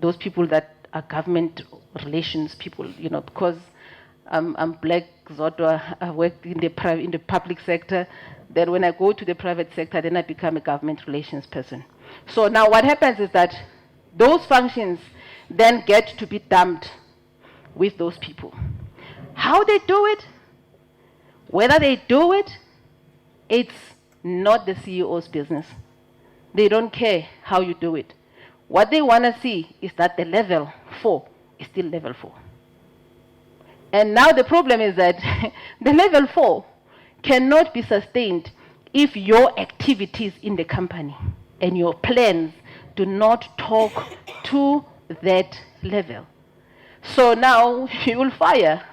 those people that are government relations people, you know, because I'm black, Zodwa, I worked in the public sector. Then when I go to the private sector, then I become a government relations person. So now what happens is that those functions then get to be dumped with those people. How they do it, whether they do it, it's not the CEO's business. They don't care how you do it. What they want to see is that the level 4 is still level 4. And now the problem is that the level 4 cannot be sustained if your activities in the company and your plans do not talk to that level. So now you will fire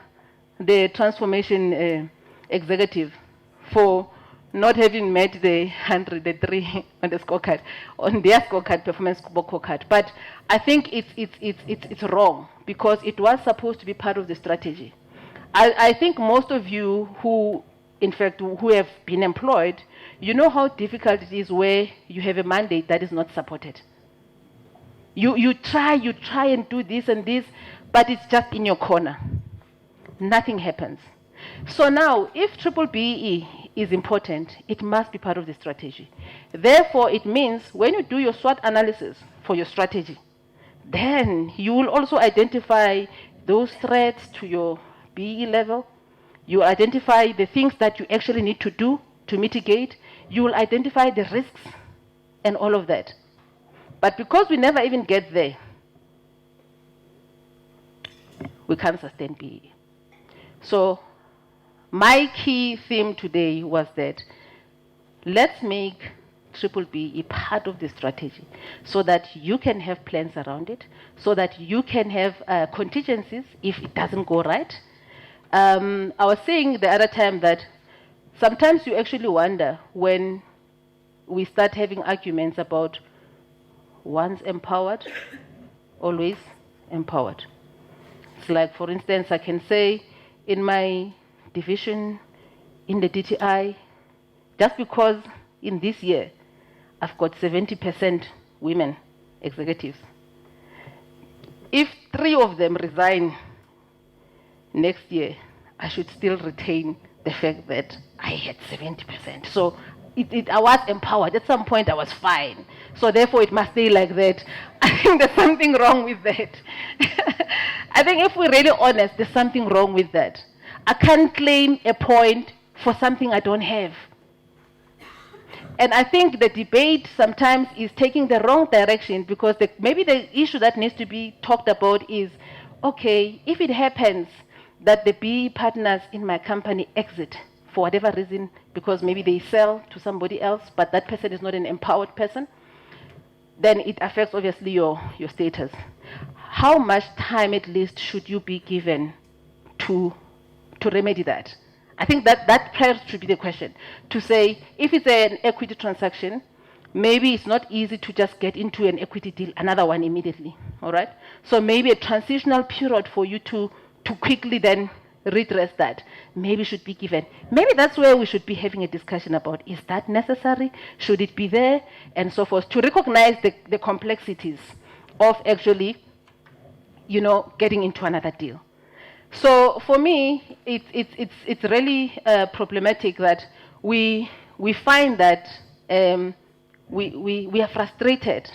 the transformation executive for not having met the 103 on the scorecard, on their scorecard, performance scorecard. But I think it's wrong, because it was supposed to be part of the strategy. I think most of you who, in fact, who have been employed, you know how difficult it is where you have a mandate that is not supported. You try and do this and this, but it's just in your corner. Nothing happens. So now, if BEE is important, it must be part of the strategy. Therefore, it means when you do your SWOT analysis for your strategy, then you will also identify those threats to your BEE level. You identify the things that you actually need to do to mitigate. You will identify the risks and all of that. But because we never even get there, we can't sustain BEE. So my key theme today was that let's make BEE part of the strategy so that you can have plans around it, so that you can have contingencies if it doesn't go right. I was saying the other time that sometimes you actually wonder when we start having arguments about once empowered, always empowered. It's like, for instance, I can say in my division, in the DTI, just because in this year I've got 70% women executives. If 3 of them resign next year, I should still retain the fact that I had 70%. So I was empowered. At some point I was fine. So therefore it must stay like that. I think there's something wrong with that. I think if we're really honest, there's something wrong with that. I can't claim a point for something I don't have. And I think the debate sometimes is taking the wrong direction, because maybe the issue that needs to be talked about is, okay, if it happens that the BEE partners in my company exit for whatever reason, because maybe they sell to somebody else, but that person is not an empowered person, then it affects obviously your status. How much time at least should you be given to remedy that? I think that perhaps should be the question. To say, if it's an equity transaction, maybe it's not easy to just get into an equity deal, another one immediately, all right? So maybe a transitional period for you to quickly then redress that maybe should be given. Maybe that's where we should be having a discussion about, is that necessary? Should it be there? And so forth, to recognize the complexities of actually, getting into another deal. So for me, it's really problematic that we find that we are frustrated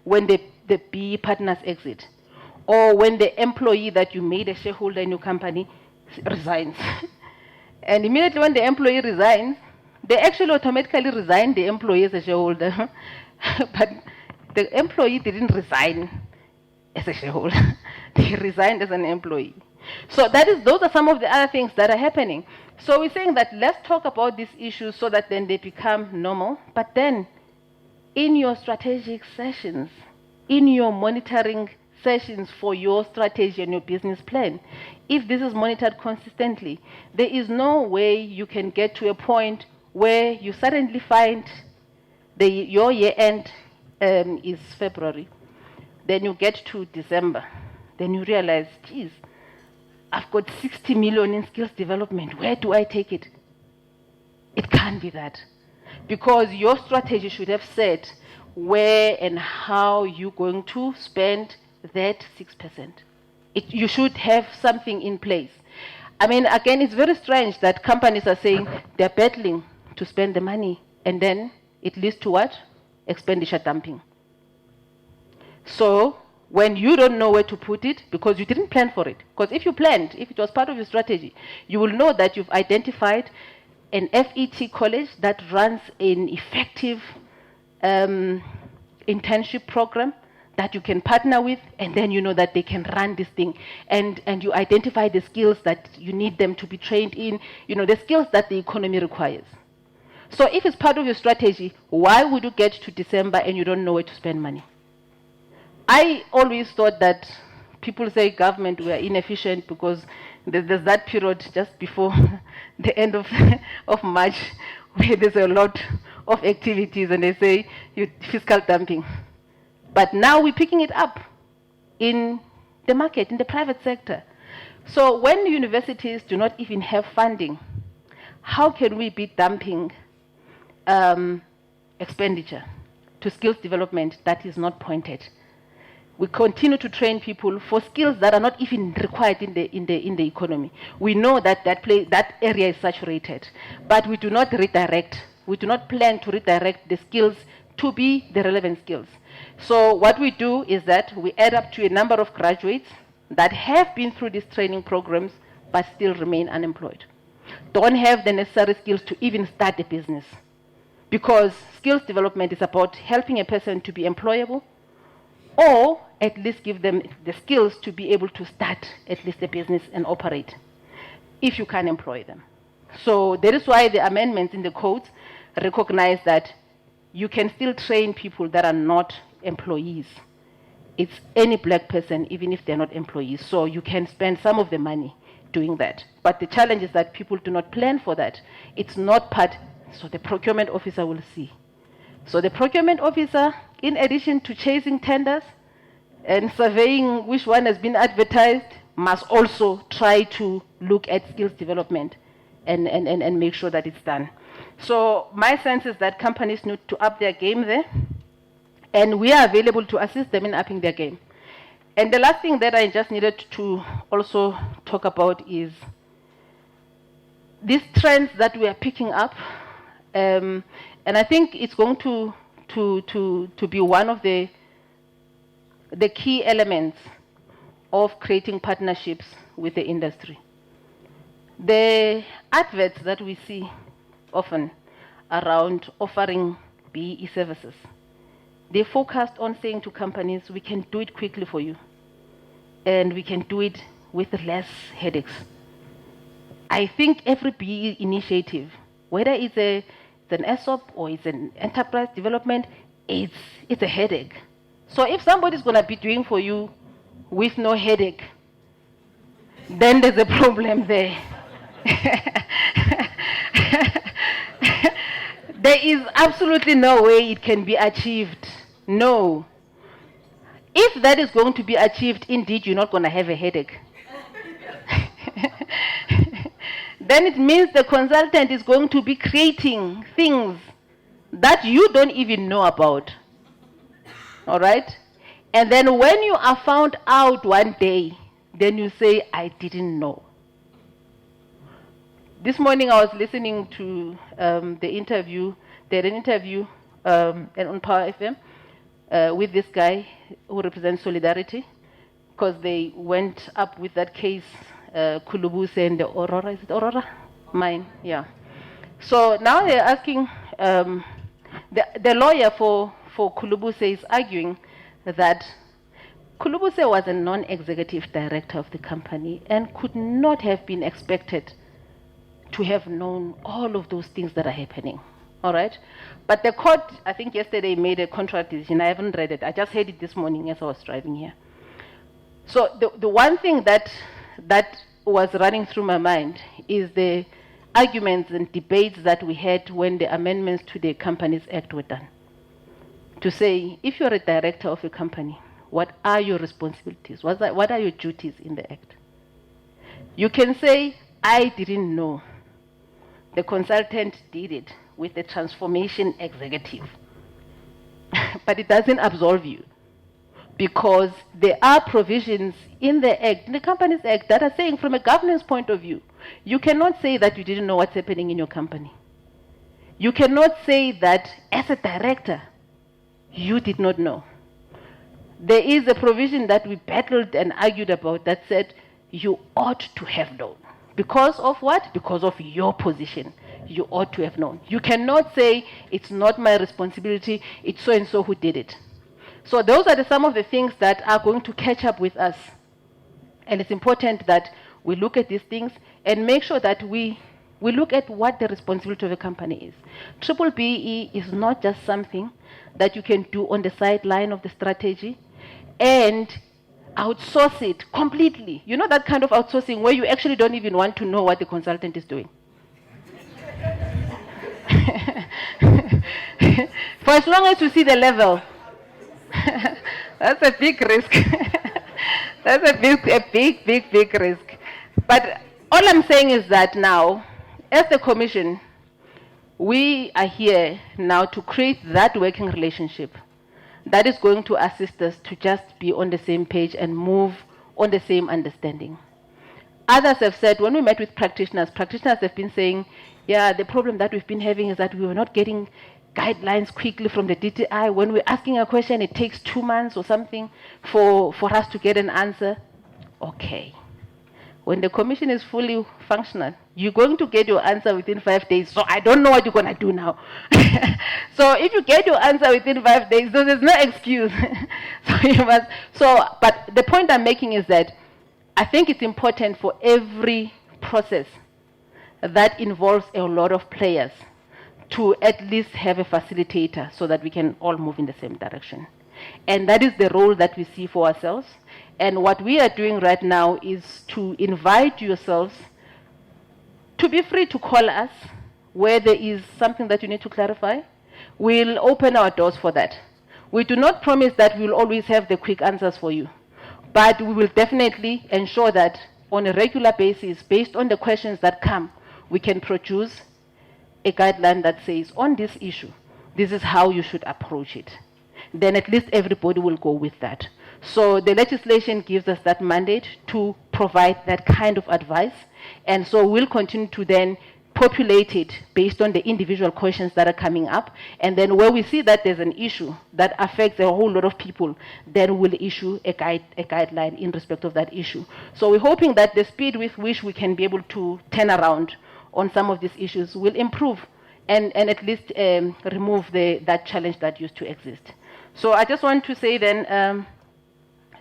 when the BEE partners exit, or when the employee that you made a shareholder in your company resigns. And immediately when the employee resigns, they actually automatically resign the employee as a shareholder. But the employee didn't resign as a shareholder. They resigned as an employee. So those are some of the other things that are happening. So we're saying that let's talk about these issues so that then they become normal. But then in your strategic sessions, in your monitoring sessions for your strategy and your business plan, if this is monitored consistently, there is no way you can get to a point where you suddenly find your year end is February. Then you get to December. Then you realize, geez, I've got 60 million in skills development. Where do I take it? It can't be that. Because your strategy should have said where and how you're going to spend that 6%. You should have something in place. I mean, again, it's very strange that companies are saying they're battling to spend the money, and then it leads to what? Expenditure dumping. So when you don't know where to put it, because you didn't plan for it, because if you planned, if it was part of your strategy, you will know that you've identified an FET college that runs an effective internship program that you can partner with, and then you know that they can run this thing, and you identify the skills that you need them to be trained in, the skills that the economy requires. So if it's part of your strategy, why would you get to December and you don't know where to spend money? I always thought that people say government were inefficient because there's that period just before the end of March where there's a lot of activities and they say fiscal dumping. But now we're picking it up in the market, in the private sector. So when universities do not even have funding, how can we be dumping expenditure to skills development that is not pointed? We continue to train people for skills that are not even required in the economy. We know that that area is saturated, but we do not redirect. We do not plan to redirect the skills to be the relevant skills. So what we do is that we add up to a number of graduates that have been through these training programs but still remain unemployed. Don't have the necessary skills to even start a business. Because skills development is about helping a person to be employable, or at least give them the skills to be able to start at least a business and operate, if you can employ them. So that is why the amendments in the codes recognize that you can still train people that are not employees. It's any black person, even if they're not employees. So you can spend some of the money doing that. But the challenge is that people do not plan for that. It's not part, so the procurement officer will see. So the procurement officer in addition to chasing tenders and surveying which one has been advertised, must also try to look at skills development and make sure that it's done. So my sense is that companies need to up their game there, and we are available to assist them in upping their game. And the last thing that I just needed to also talk about is these trends that we are picking up, and I think it's going to be one of the key elements of creating partnerships with the industry. The adverts that we see often around offering BEE services, they focused on saying to companies, we can do it quickly for you, and we can do it with less headaches. I think every BEE initiative, whether it's an ESOP or it's an enterprise development, it's a headache. So if somebody's going to be doing for you with no headache, then there's a problem there. There is absolutely no way it can be achieved. No. If that is going to be achieved, indeed, you're not going to have a headache. Then it means the consultant is going to be creating things that you don't even know about. All right? And then when you are found out one day, then you say, I didn't know. This morning I was listening to the interview. They had an interview on Power FM with this guy who represents Solidarity, because they went up with that case, Kulubuse and the Aurora. Is it Aurora? Mine, yeah. So now they're asking, the lawyer for Kulubuse is arguing that Kulubuse was a non-executive director of the company and could not have been expected to have known all of those things that are happening. All right? But the court, I think yesterday, made a contract decision. I haven't read it. I just heard it this morning as I was driving here. So the one thing that was running through my mind is the arguments and debates that we had when the amendments to the Companies Act were done. To say, if you're a director of a company, what are your responsibilities? What are your duties in the Act? You can say, I didn't know. The consultant did it with the transformation executive. But it doesn't absolve you, because there are provisions in the Act, in the Companies Act, that are saying from a governance point of view, you cannot say that you didn't know what's happening in your company. You cannot say that as a director, you did not know. There is a provision that we battled and argued about that said you ought to have known. Because of what? Because of your position. You ought to have known. You cannot say, it's not my responsibility, it's so-and-so who did it. So those are some of the things that are going to catch up with us. And it's important that we look at these things and make sure that we look at what the responsibility of a company is. BEE is not just something that you can do on the sideline of the strategy and outsource it completely. You know that kind of outsourcing where you actually don't even want to know what the consultant is doing. For as long as you see the level. That's a big risk. That's a big risk. But all I'm saying is that now, as the Commission, we are here now to create that working relationship that is going to assist us to just be on the same page and move on the same understanding. Others have said, when we met with practitioners have been saying, yeah, the problem that we've been having is that we were not getting guidelines quickly from the DTI. When we're asking a question, it takes 2 months or something for us to get an answer. Okay. When the Commission is fully functional, you're going to get your answer within 5 days. So I don't know what you're going to do now. So if you get your answer within 5 days, so there's no excuse. But the point I'm making is that I think it's important for every process that involves a lot of players to at least have a facilitator so that we can all move in the same direction. And that is the role that we see for ourselves. And what we are doing right now is to invite yourselves to be free to call us where there is something that you need to clarify. We'll open our doors for that. We do not promise that we will always have the quick answers for you, but we will definitely ensure that on a regular basis, based on the questions that come, we can produce a guideline that says, on this issue, this is how you should approach it. Then at least everybody will go with that. So the legislation gives us that mandate to provide that kind of advice. And so we'll continue to then populate it based on the individual questions that are coming up. And then where we see that there's an issue that affects a whole lot of people, then we'll issue a guideline in respect of that issue. So we're hoping that the speed with which we can be able to turn around on some of these issues will improve and at least remove that challenge that used to exist. So I just want to say then,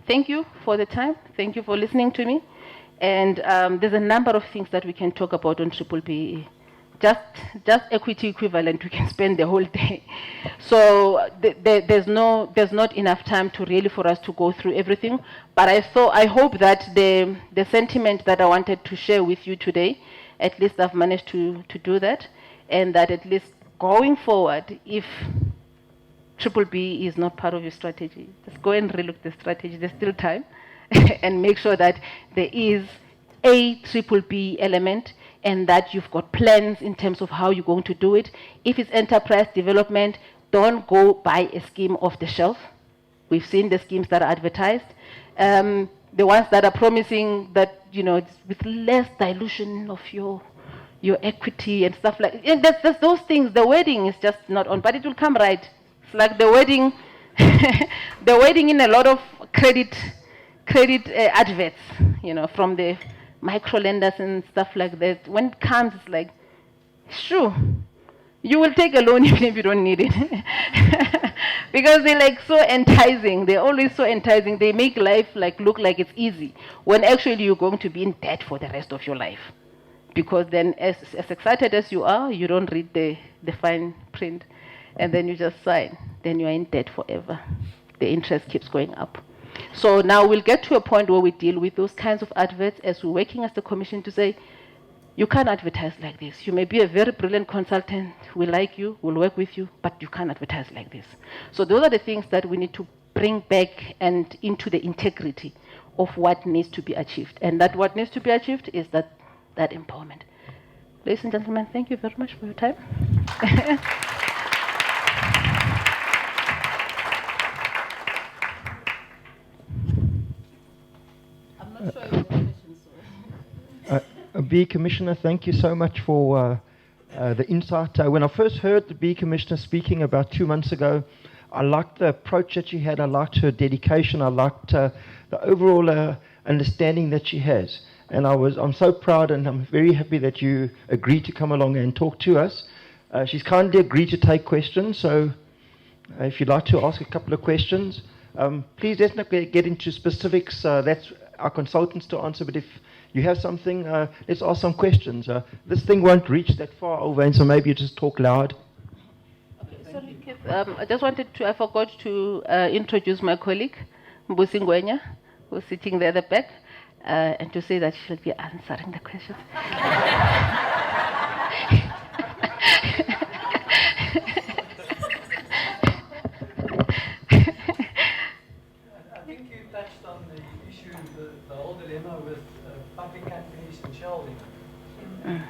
thank you for the time. Thank you for listening to me. And there's a number of things that we can talk about on BEE. Just equity equivalent, we can spend the whole day. So there's not enough time to really for us to go through everything. But I hope that the sentiment that I wanted to share with you today, at least I've managed to do that. And that at least going forward, if BEE is not part of your strategy, just go and relook the strategy. There's still time. And make sure that there is a BEE element and that you've got plans in terms of how you're going to do it. If it's enterprise development, don't go buy a scheme off the shelf. We've seen the schemes that are advertised. The ones that are promising that, with less dilution of your equity and stuff like that. That's those things. The wording is just not on, but it will come right. It's like the wording, the wording in a lot of credit adverts, from the micro lenders and stuff like that. When it comes, it's like, sure, you will take a loan even if you don't need it. Because they're like so enticing. They're always so enticing. They make life look like it's easy, when actually you're going to be in debt for the rest of your life. Because then as excited as you are, you don't read the fine print, and then you just sign. Then you're in debt forever. The interest keeps going up. So now we'll get to a point where we deal with those kinds of adverts as we're working as the commission to say, you can't advertise like this. You may be a very brilliant consultant. We like you. We'll work with you. But you can't advertise like this. So those are the things that we need to bring back and into the integrity of what needs to be achieved. And that what needs to be achieved is that empowerment. Ladies and gentlemen, thank you very much for your time. I'm not sure if there are questions. BEE Commissioner, thank you so much for the insight. When I first heard the BEE Commissioner speaking about 2 months ago, I liked the approach that she had. I liked her dedication. I liked the overall understanding that she has. And I'm so proud and I'm very happy that you agreed to come along and talk to us. She's kindly agreed to take questions, so if you'd like to ask a couple of questions, please let's not get into specifics. That's our consultants to answer, but if you have something, let's ask some questions. This thing won't reach that far over, and so maybe you just talk loud. Okay, sorry, Keith, I forgot to introduce my colleague, Mbusi Ngwenya, who's sitting there at the back. And to say that she'll be answering the questions. I think you touched on the issue, the whole dilemma with public companies and shareholding. The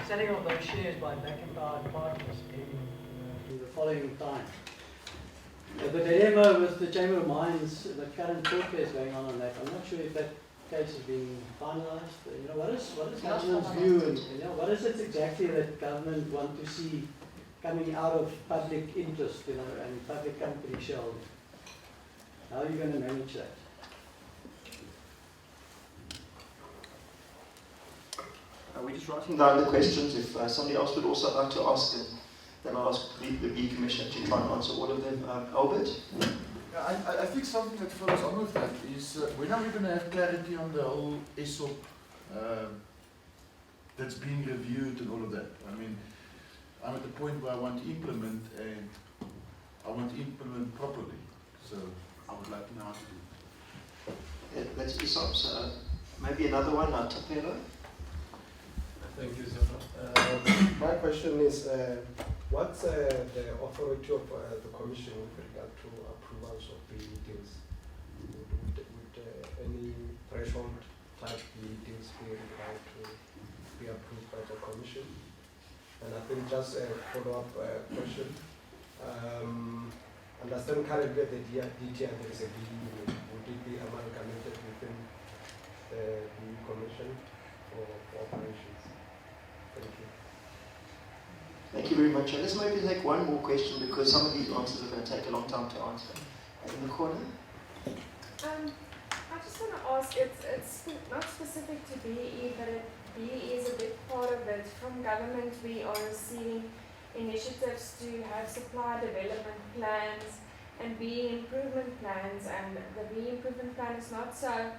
selling of those shares by black-empowered partners in the following time. The dilemma with the Chamber of Mines, the current court case going on that, I'm not sure if that case has been finalized. What is government's view, and what is it exactly that government want to see coming out of public interest, and public company shareholding? How are you going to manage that? We're just writing down the questions. If somebody else would also like to ask them. Then I'll ask the BEE Commissioner to try and answer all of them. Albert? I think something that follows on with that is when are we going to have clarity on the whole ESOP that's being reviewed and all of that? I mean, I'm at the point where I want to implement, and I want to implement properly. So I would like to know how to do it. Yeah, that's ESOPs. Maybe another one, Tapelo? Thank you, Zodwa. My question is, What's the authority of the Commission with regard to approvals of BEE deals? Would any threshold type BEE deals be required to be approved by the Commission? And I think just a follow-up question. Understand currently at the DTI there is a BEE unit. Would it be amalgamated within the BEE Commission for operations? Thank you. Thank you very much. Let's maybe take one more question because some of these answers are going to take a long time to answer. In the corner. I just want to ask, it's not specific to BEE, but BEE is a big part of it. From government, we are receiving initiatives to have supply development plans and BEE improvement plans, and the BEE improvement plan is not so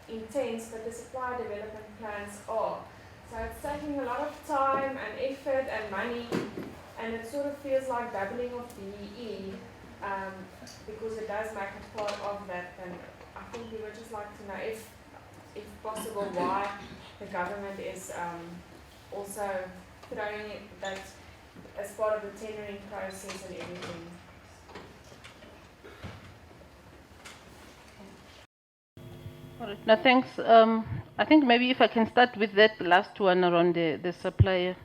intense, but the supply development plans are. So it's taking a lot of time and effort and money, and it sort of feels like doubling of BEE because it does make a part of that. And I think we would just like to know, if possible, why the government is also throwing that as part of the tendering process and everything. All right. No, thanks. I think maybe if I can start with that last one around the supplier.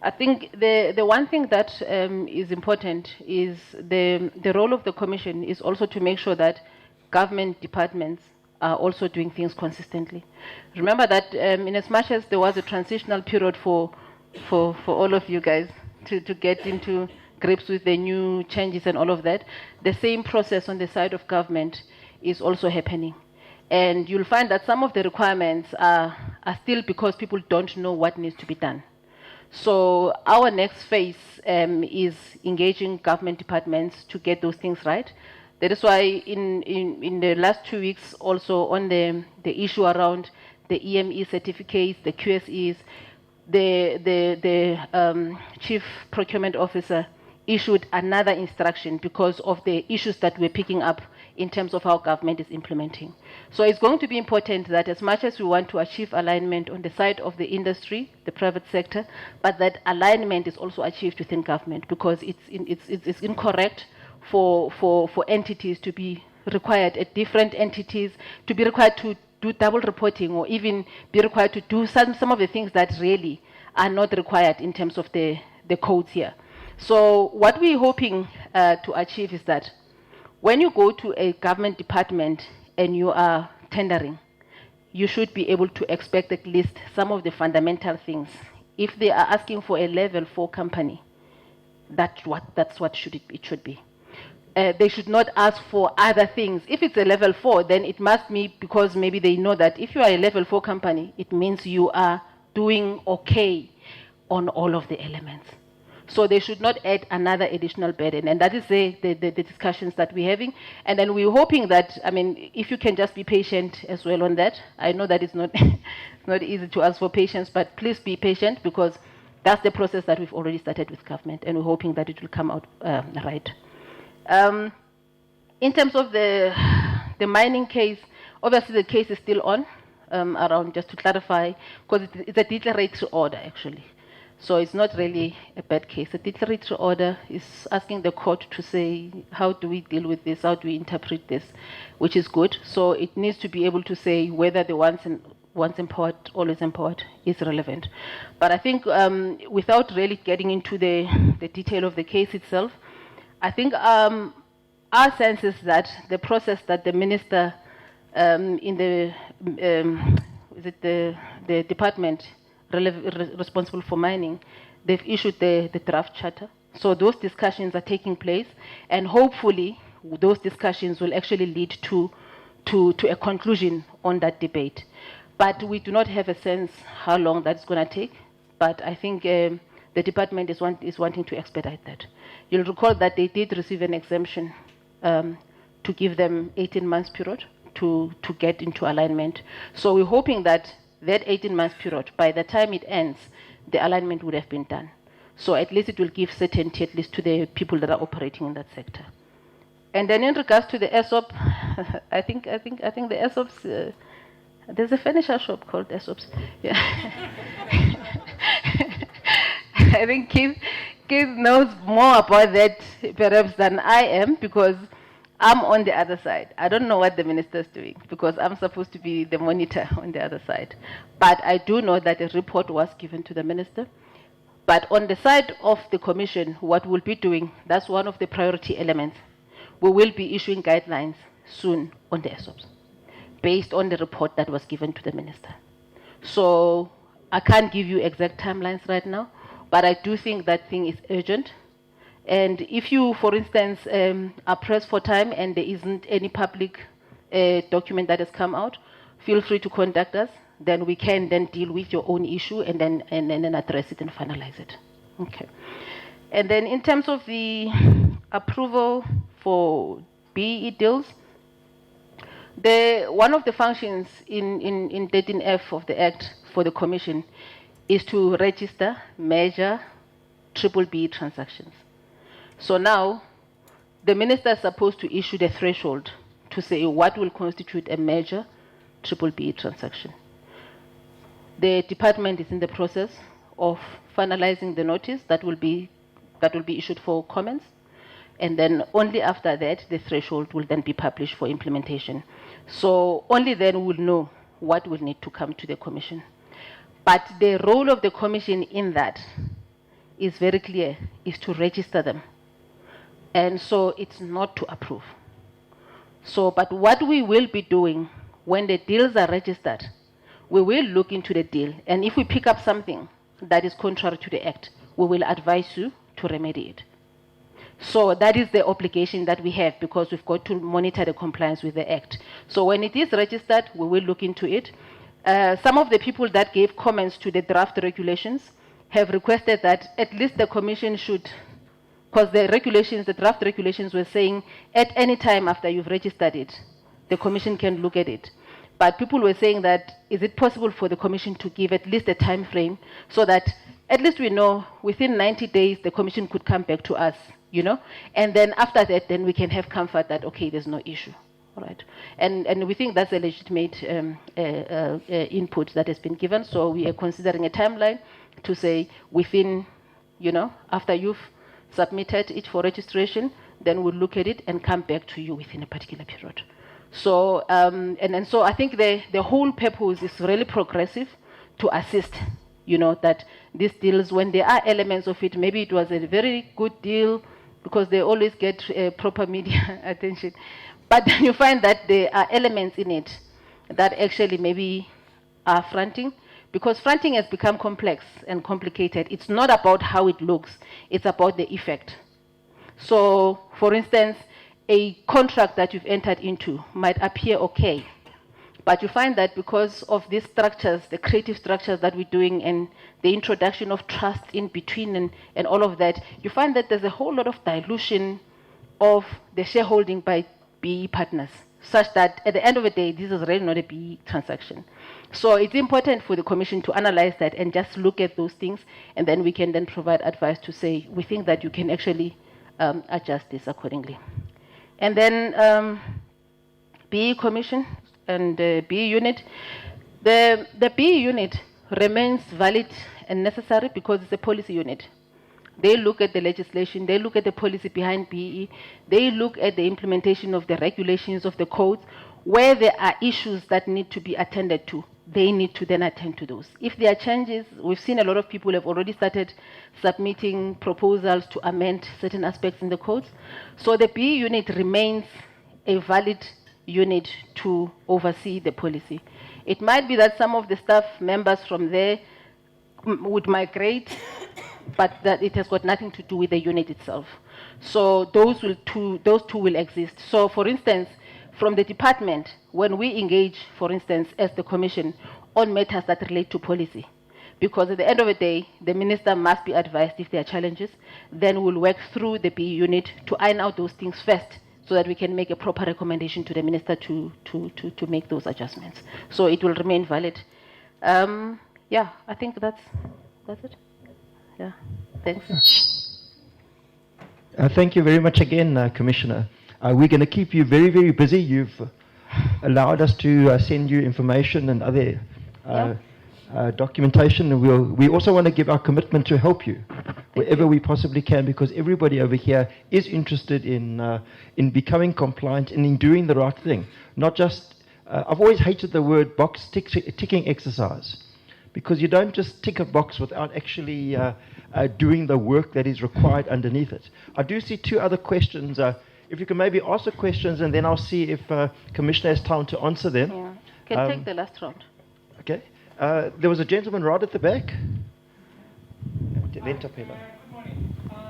I think the one thing that is important is the role of the Commission is also to make sure that government departments are also doing things consistently. Remember that in as much as there was a transitional period for all of you guys to get into grips with the new changes and all of that, the same process on the side of government is also happening. And you'll find that some of the requirements are still because people don't know what needs to be done. So our next phase is engaging government departments to get those things right. That is why in the last 2 weeks also on the issue around the EME certificates, the QSEs, the Chief Procurement Officer issued another instruction because of the issues that we're picking up in terms of how government is implementing. So it's going to be important that as much as we want to achieve alignment on the side of the industry, the private sector, but that alignment is also achieved within government, because it's incorrect for entities to be required, at different entities, to be required to do double reporting, or even be required to do some of the things that really are not required in terms of the codes here. So what we're hoping to achieve is that when you go to a government department and you are tendering, you should be able to expect at least some of the fundamental things. If they are asking for a level 4 company, that's what it should be. They should not ask for other things. If it's a level 4, then it must be because maybe they know that if you are a level 4 company, it means you are doing okay on all of the elements. So they should not add another additional burden. And that is the discussions that we're having. And then we're hoping that, I mean, if you can just be patient as well on that. I know that it's not, it's not easy to ask for patience, but please be patient, because that's the process that we've already started with government, and we're hoping that it will come out right. In terms of the mining case, obviously the case is still on, around, just to clarify, because it's a declaratory order actually. So it's not really a bad case. A declaratory order is asking the court to say, how do we deal with this? How do we interpret this? Which is good. So it needs to be able to say whether the once empowered, always empowered is relevant. But I think without really getting into the detail of the case itself, I think our sense is that the process that the minister in the department responsible for mining, they've issued the draft charter. So those discussions are taking place, and hopefully those discussions will actually lead to a conclusion on that debate. But we do not have a sense how long that's going to take. But I think the department is wanting to expedite that. You'll recall that they did receive an exemption to give them 18 months period to get into alignment. So we're hoping that 18 months period, by the time it ends, the alignment would have been done. So at least it will give certainty, at least to the people that are operating in that sector. And then in regards to the ESOP, I think the ESOPs, there's a furniture shop called ESOPs. Yeah. I think Keith knows more about that perhaps than I am, because I'm on the other side. I don't know what the minister is doing, because I'm supposed to be the monitor on the other side. But I do know that a report was given to the minister. But on the side of the commission, what we'll be doing, that's one of the priority elements. We will be issuing guidelines soon on the ESOPs, based on the report that was given to the minister. So I can't give you exact timelines right now, but I do think that thing is urgent. And if you, for instance, are pressed for time and there isn't any public document that has come out, feel free to contact us. Then we can then deal with your own issue and then address it and finalize it. Okay. And then in terms of the approval for BEE deals, one of the functions in 13F of the Act for the Commission is to register, measure BBBE transactions. So now, the minister is supposed to issue the threshold to say what will constitute a major BBBE transaction. The department is in the process of finalizing the notice that will be issued for comments, and then only after that the threshold will then be published for implementation. So only then we'll know what will need to come to the commission. But the role of the commission in that is very clear, is to register them. And so it's not to approve. So, but what we will be doing when the deals are registered, we will look into the deal. And if we pick up something that is contrary to the Act, we will advise you to remedy it. So that is the obligation that we have, because we've got to monitor the compliance with the Act. So when it is registered, we will look into it. Some of the people that gave comments to the draft regulations have requested that at least the Commission should, because the draft regulations were saying at any time after you've registered it, the Commission can look at it. But people were saying that, is it possible for the Commission to give at least a time frame so that at least we know within 90 days the Commission could come back to us, you know? And then after that, then we can have comfort that, okay, there's no issue, all right? And we think that's a legitimate input that has been given. So we are considering a timeline to say within, you know, after you've submitted it for registration, then we'll look at it and come back to you within a particular period. So, and so I think the whole purpose is really progressive to assist, you know, that these deals, when there are elements of it, maybe it was a very good deal because they always get proper media attention. But then you find that there are elements in it that actually maybe are fronting, because fronting has become complex and complicated. It's not about how it looks, it's about the effect. So, for instance, a contract that you've entered into might appear okay, but you find that because of these structures, the creative structures that we're doing and the introduction of trust in between and all of that, you find that there's a whole lot of dilution of the shareholding by BEE partners, such that at the end of the day, this is really not a BEE transaction. So it's important for the Commission to analyze that and just look at those things, and then we can then provide advice to say, we think that you can actually adjust this accordingly. And then BEE Commission and BEE unit. The BEE unit remains valid and necessary because it's a policy unit. They look at the legislation, they look at the policy behind BEE, they look at the implementation of the regulations of the codes. Where there are issues that need to be attended to, they need to then attend to those. If there are changes, we've seen a lot of people have already started submitting proposals to amend certain aspects in the codes. So the BEE unit remains a valid unit to oversee the policy. It might be that some of the staff members from there would migrate, but that it has got nothing to do with the unit itself. So those two will exist. So for instance, from the department, when we engage, for instance, as the Commission, on matters that relate to policy, because at the end of the day, the minister must be advised if there are challenges, then we'll work through the BEE unit to iron out those things first, so that we can make a proper recommendation to the minister to make those adjustments. So it will remain valid. Yeah, I think that's it. Yeah, thanks. Thank you very much again, Commissioner. We're going to keep you very, very busy. You've allowed us to send you information and other documentation, and we also want to give our commitment to help you. wherever we possibly can, because everybody over here is interested in becoming compliant and in doing the right thing. Not just, I've always hated the word box ticking exercise, because you don't just tick a box without actually doing the work that is required underneath it. I do see two other questions. If you can maybe ask the questions, and then I'll see if Commissioner has time to answer them. Yeah. Can take the last round. Okay. There was a gentleman right at the back. Good morning.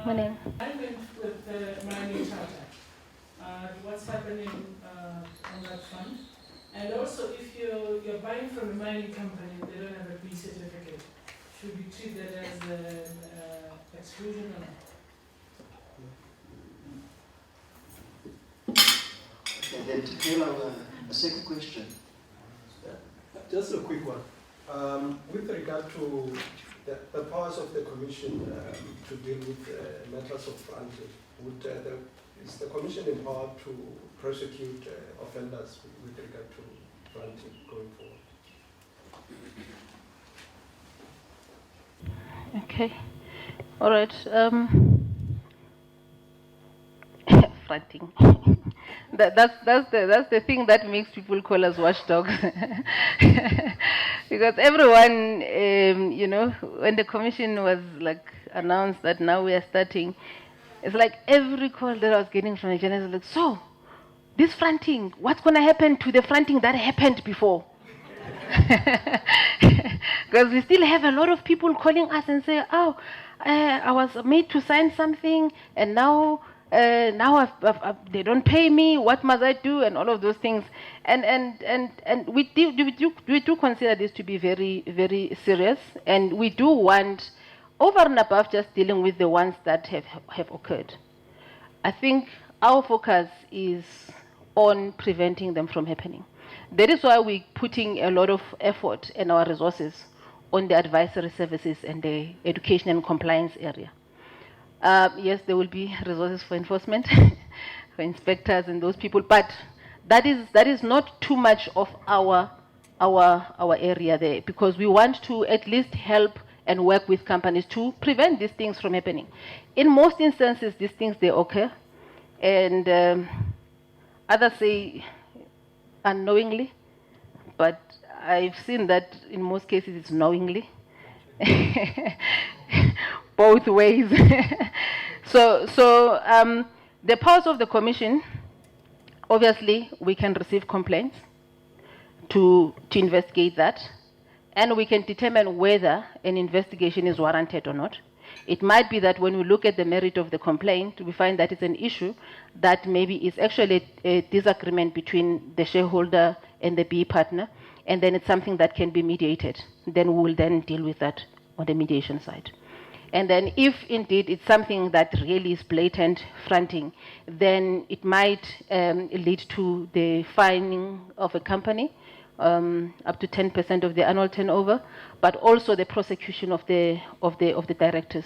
Morning. I went with the mining charter. What's happening on that front? And also, if you're buying from a mining company, they don't have a B certificate, should we treat that as an exclusion or not? Okay, then to Kelo, a second question. Just a quick one. With regard to the powers of the Commission to deal with matters of frontage, is the Commission empowered to prosecute offenders with regard to frontage going forward? Okay. All right. Fronting. That's the thing that makes people call us watchdogs. Because everyone, when the commission was like announced that now we are starting, it's like every call that I was getting from the journalists was like, so this fronting, what's going to happen to the fronting that happened before? Because we still have a lot of people calling us and say, oh, I was made to sign something, and now they don't pay me. What must I do? And all of those things. And we do consider this to be very, very serious. And we do want, over and above just dealing with the ones that have occurred, I think our focus is on preventing them from happening. That is why we're putting a lot of effort and our resources on the advisory services and the education and compliance area. Yes, there will be resources for enforcement, for inspectors and those people, but that is not too much of our area there, because we want to at least help and work with companies to prevent these things from happening. In most instances, these things, they occur, and others say unknowingly, but I've seen that in most cases it's knowingly. Both ways. So the powers of the Commission, obviously we can receive complaints to investigate that, and we can determine whether an investigation is warranted or not. It might be that when we look at the merit of the complaint, we find that it's an issue that maybe is actually a disagreement between the shareholder and the BEE partner, and then it's something that can be mediated. Then we will then deal with that on the mediation side. And then if indeed it's something that really is blatant fronting, then it might lead to the fining of a company, up to 10% of the annual turnover, but also the prosecution of the directors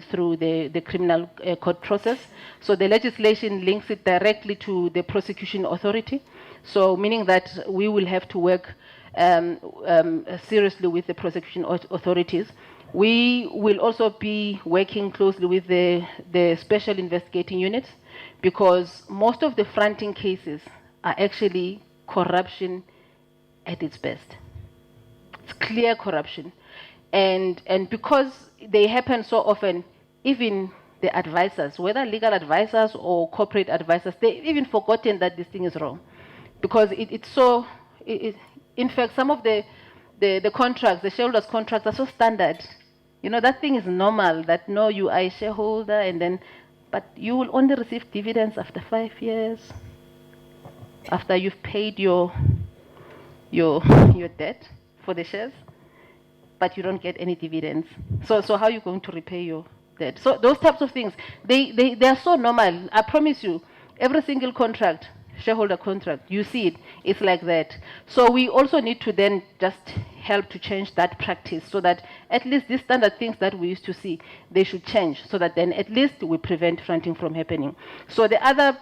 through the criminal court process. So the legislation links it directly to the prosecution authority. So meaning that we will have to work seriously with the prosecution authorities. We will also be working closely with the special investigating units, because most of the fronting cases are actually corruption at its best. It's clear corruption. And because they happen so often, even the advisors, whether legal advisors or corporate advisors, they've even forgotten that this thing is wrong. Because it's so, in fact, some of the contracts, the shareholders' contracts are so standard. That thing is normal, that no, you are a shareholder, but you will only receive dividends after 5 years, after you've paid your debt for the shares, but you don't get any dividends. So how are you going to repay your debt? So those types of things, they are so normal. I promise you, every single contract, shareholder contract, you see it, it's like that. So we also need to then just help to change that practice, so that at least these standard things that we used to see, they should change, so that then at least we prevent fronting from happening. So the other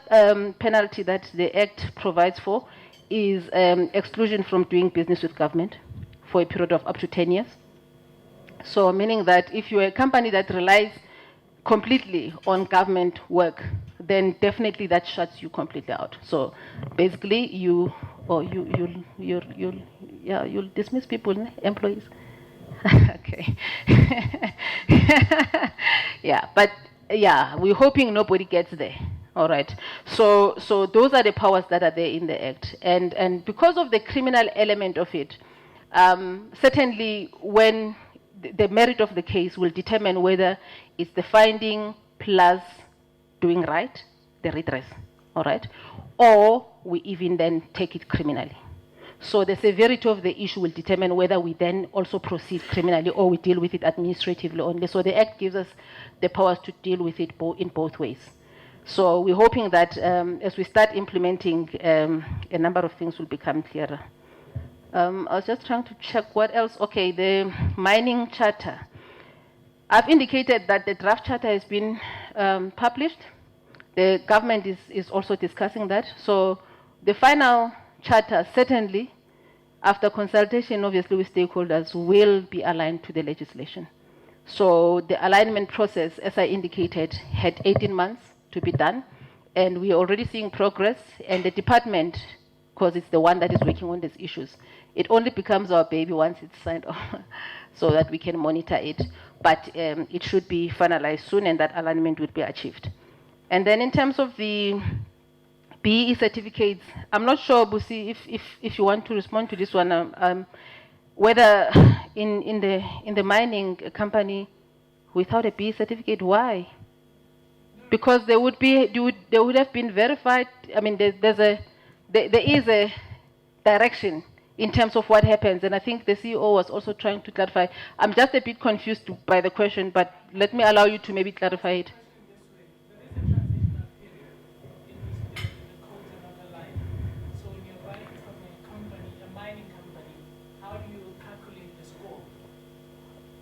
penalty that the Act provides for is exclusion from doing business with government for a period of up to 10 years. So meaning that if you're a company that relies completely on government work, then definitely that shuts you completely out. So basically you'll dismiss people, employees. Okay. Yeah, but yeah, we're hoping nobody gets there. All right. So those are the powers that are there in the Act. And because of the criminal element of it, certainly when the merit of the case will determine whether it's the finding plus doing right, the redress, all right, or we even then take it criminally. So the severity of the issue will determine whether we then also proceed criminally or we deal with it administratively only. So the Act gives us the powers to deal with it in both ways. So we're hoping that as we start implementing, a number of things will become clearer. I was just trying to check what else. Okay, the mining charter. I've indicated that the draft charter has been published. The government is also discussing that. So the final charter, certainly, after consultation, obviously, with stakeholders, will be aligned to the legislation. So the alignment process, as I indicated, had 18 months to be done, and we are already seeing progress, and the department, because it's the one that is working on these issues, it only becomes our baby once it's signed off, so that we can monitor it. But it should be finalized soon, and that alignment will be achieved. And then in terms of the BEE certificates, I'm not sure, Busi, if you want to respond to this one, whether in the mining company without a BEE certificate, why? Because they would have been verified. I mean, there is a direction in terms of what happens, and I think the CEO was also trying to clarify. I'm just a bit confused by the question, but let me allow you to maybe clarify it.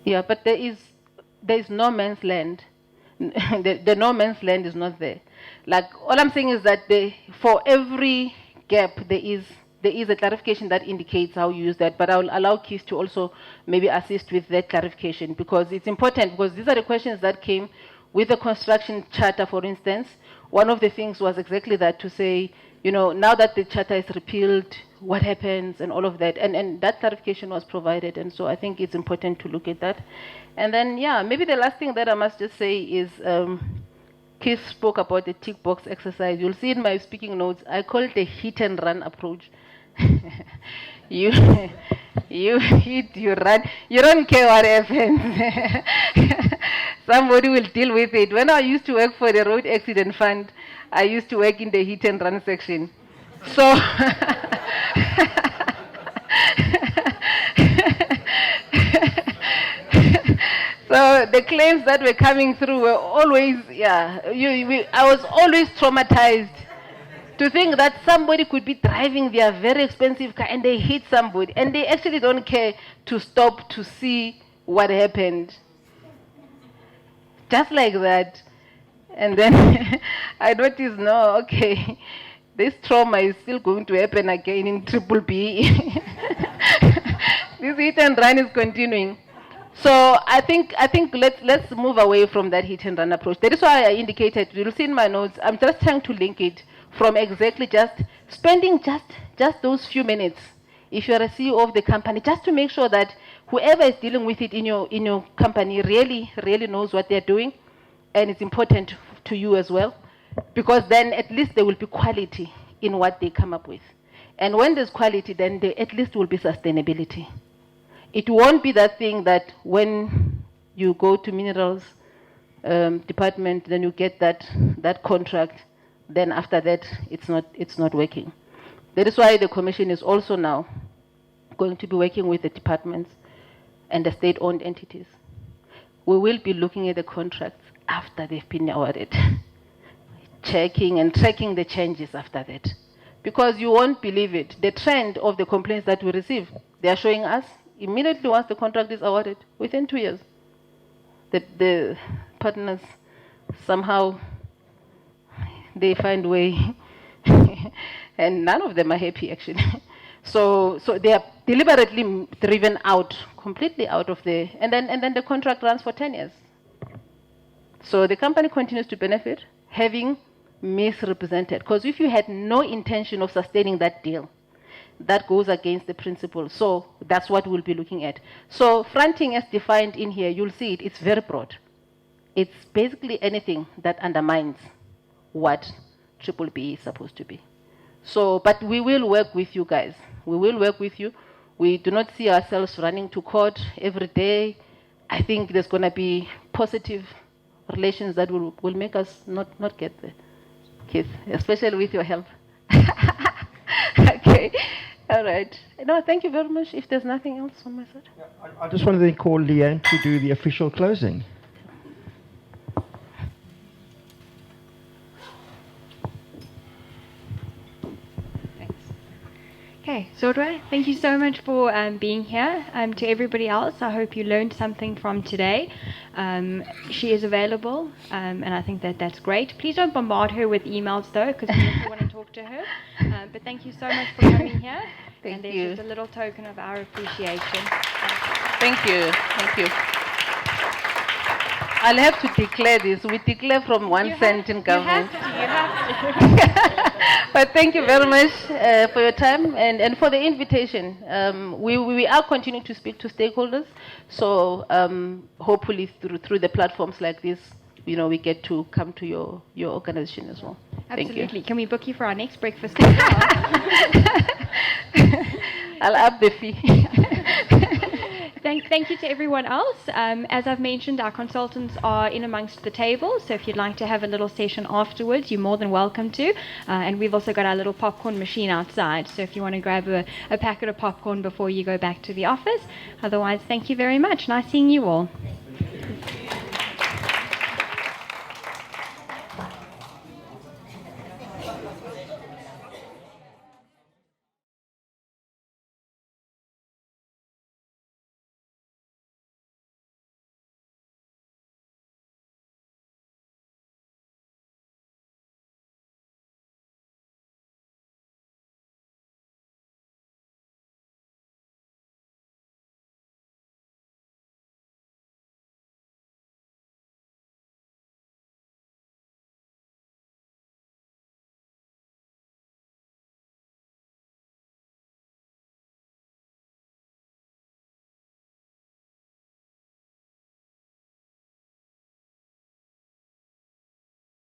Yeah, but there is no man's land. The no man's land is not there. Like, all I'm saying is that for every gap there is a clarification that indicates how you use that. But I will allow Keith to also maybe assist with that clarification, because it's important, because these are the questions that came with the construction charter, for instance. One of the things was exactly that, to say, you know, now that the charter is repealed, what happens, and all of that. And that clarification was provided, and so I think it's important to look at that. And then, yeah, maybe the last thing that I must just say is, Keith spoke about the tick box exercise. You'll see in my speaking notes, I call it a hit and run approach. You hit, you run, you don't care what happens. Somebody will deal with it. When I used to work for the Road Accident Fund, I used to work in the hit and run section. So, so the claims that were coming through were always, yeah, I was always traumatized to think that somebody could be driving their very expensive car and they hit somebody, and they actually don't care to stop to see what happened. Just like that. And then I noticed, no, okay, this trauma is still going to happen again in BBBE. This hit and run is continuing. So I think let's move away from that hit and run approach. That is why I indicated, you'll see in my notes, I'm just trying to link it from exactly just spending just those few minutes, if you're a CEO of the company, just to make sure that whoever is dealing with it in your company really knows what they're doing, and it's important to you as well, because then at least there will be quality in what they come up with. And when there's quality, then there at least will be sustainability. It won't be that thing that when you go to minerals department, then you get that contract, then after that it's not working. That is why the Commission is also now going to be working with the departments and the state-owned entities. We will be looking at the contracts after they've been awarded, checking and tracking the changes after that. Because you won't believe it, the trend of the complaints that we receive, they are showing us immediately once the contract is awarded, within 2 years, the partners somehow they find a way, and none of them are happy actually. So they are deliberately driven out, completely out of the, and then the contract runs for 10 years. So the company continues to benefit, having misrepresented. Because if you had no intention of sustaining that deal, that goes against the principle. So that's what we'll be looking at. So fronting as defined in here, you'll see it, it's very broad. It's basically anything that undermines what BEE is supposed to be. So, but we will work with you guys. We will work with you. We do not see ourselves running to court every day. I think there's going to be positive relations that will make us not get the kids, especially with your help. Okay. All right. No, thank you very much. If there's nothing else on my side. Yeah, I just wanted to call Leanne to do the official closing. Okay, Zodwa, thank you so much for being here. To everybody else, I hope you learned something from today. She is available, and I think that's great. Please don't bombard her with emails, though, because we also want to talk to her. But thank you so much for coming here. Thank there's you. Just a little token of our appreciation. Thank you. Thank you. I'll have to declare this. We declare from 1 cent in government. You have to. But thank you very much for your time and for the invitation. We are continuing to speak to stakeholders. So hopefully through the platforms like this, we get to come to your organization as well. Absolutely. Thank you. Can we book you for our next breakfast as well? I'll up the fee. Thank you to everyone else. As I've mentioned, our consultants are in amongst the table, so if you'd like to have a little session afterwards, you're more than welcome to. And we've also got our little popcorn machine outside, so if you want to grab a packet of popcorn before you go back to the office. Otherwise, thank you very much. Nice seeing you all.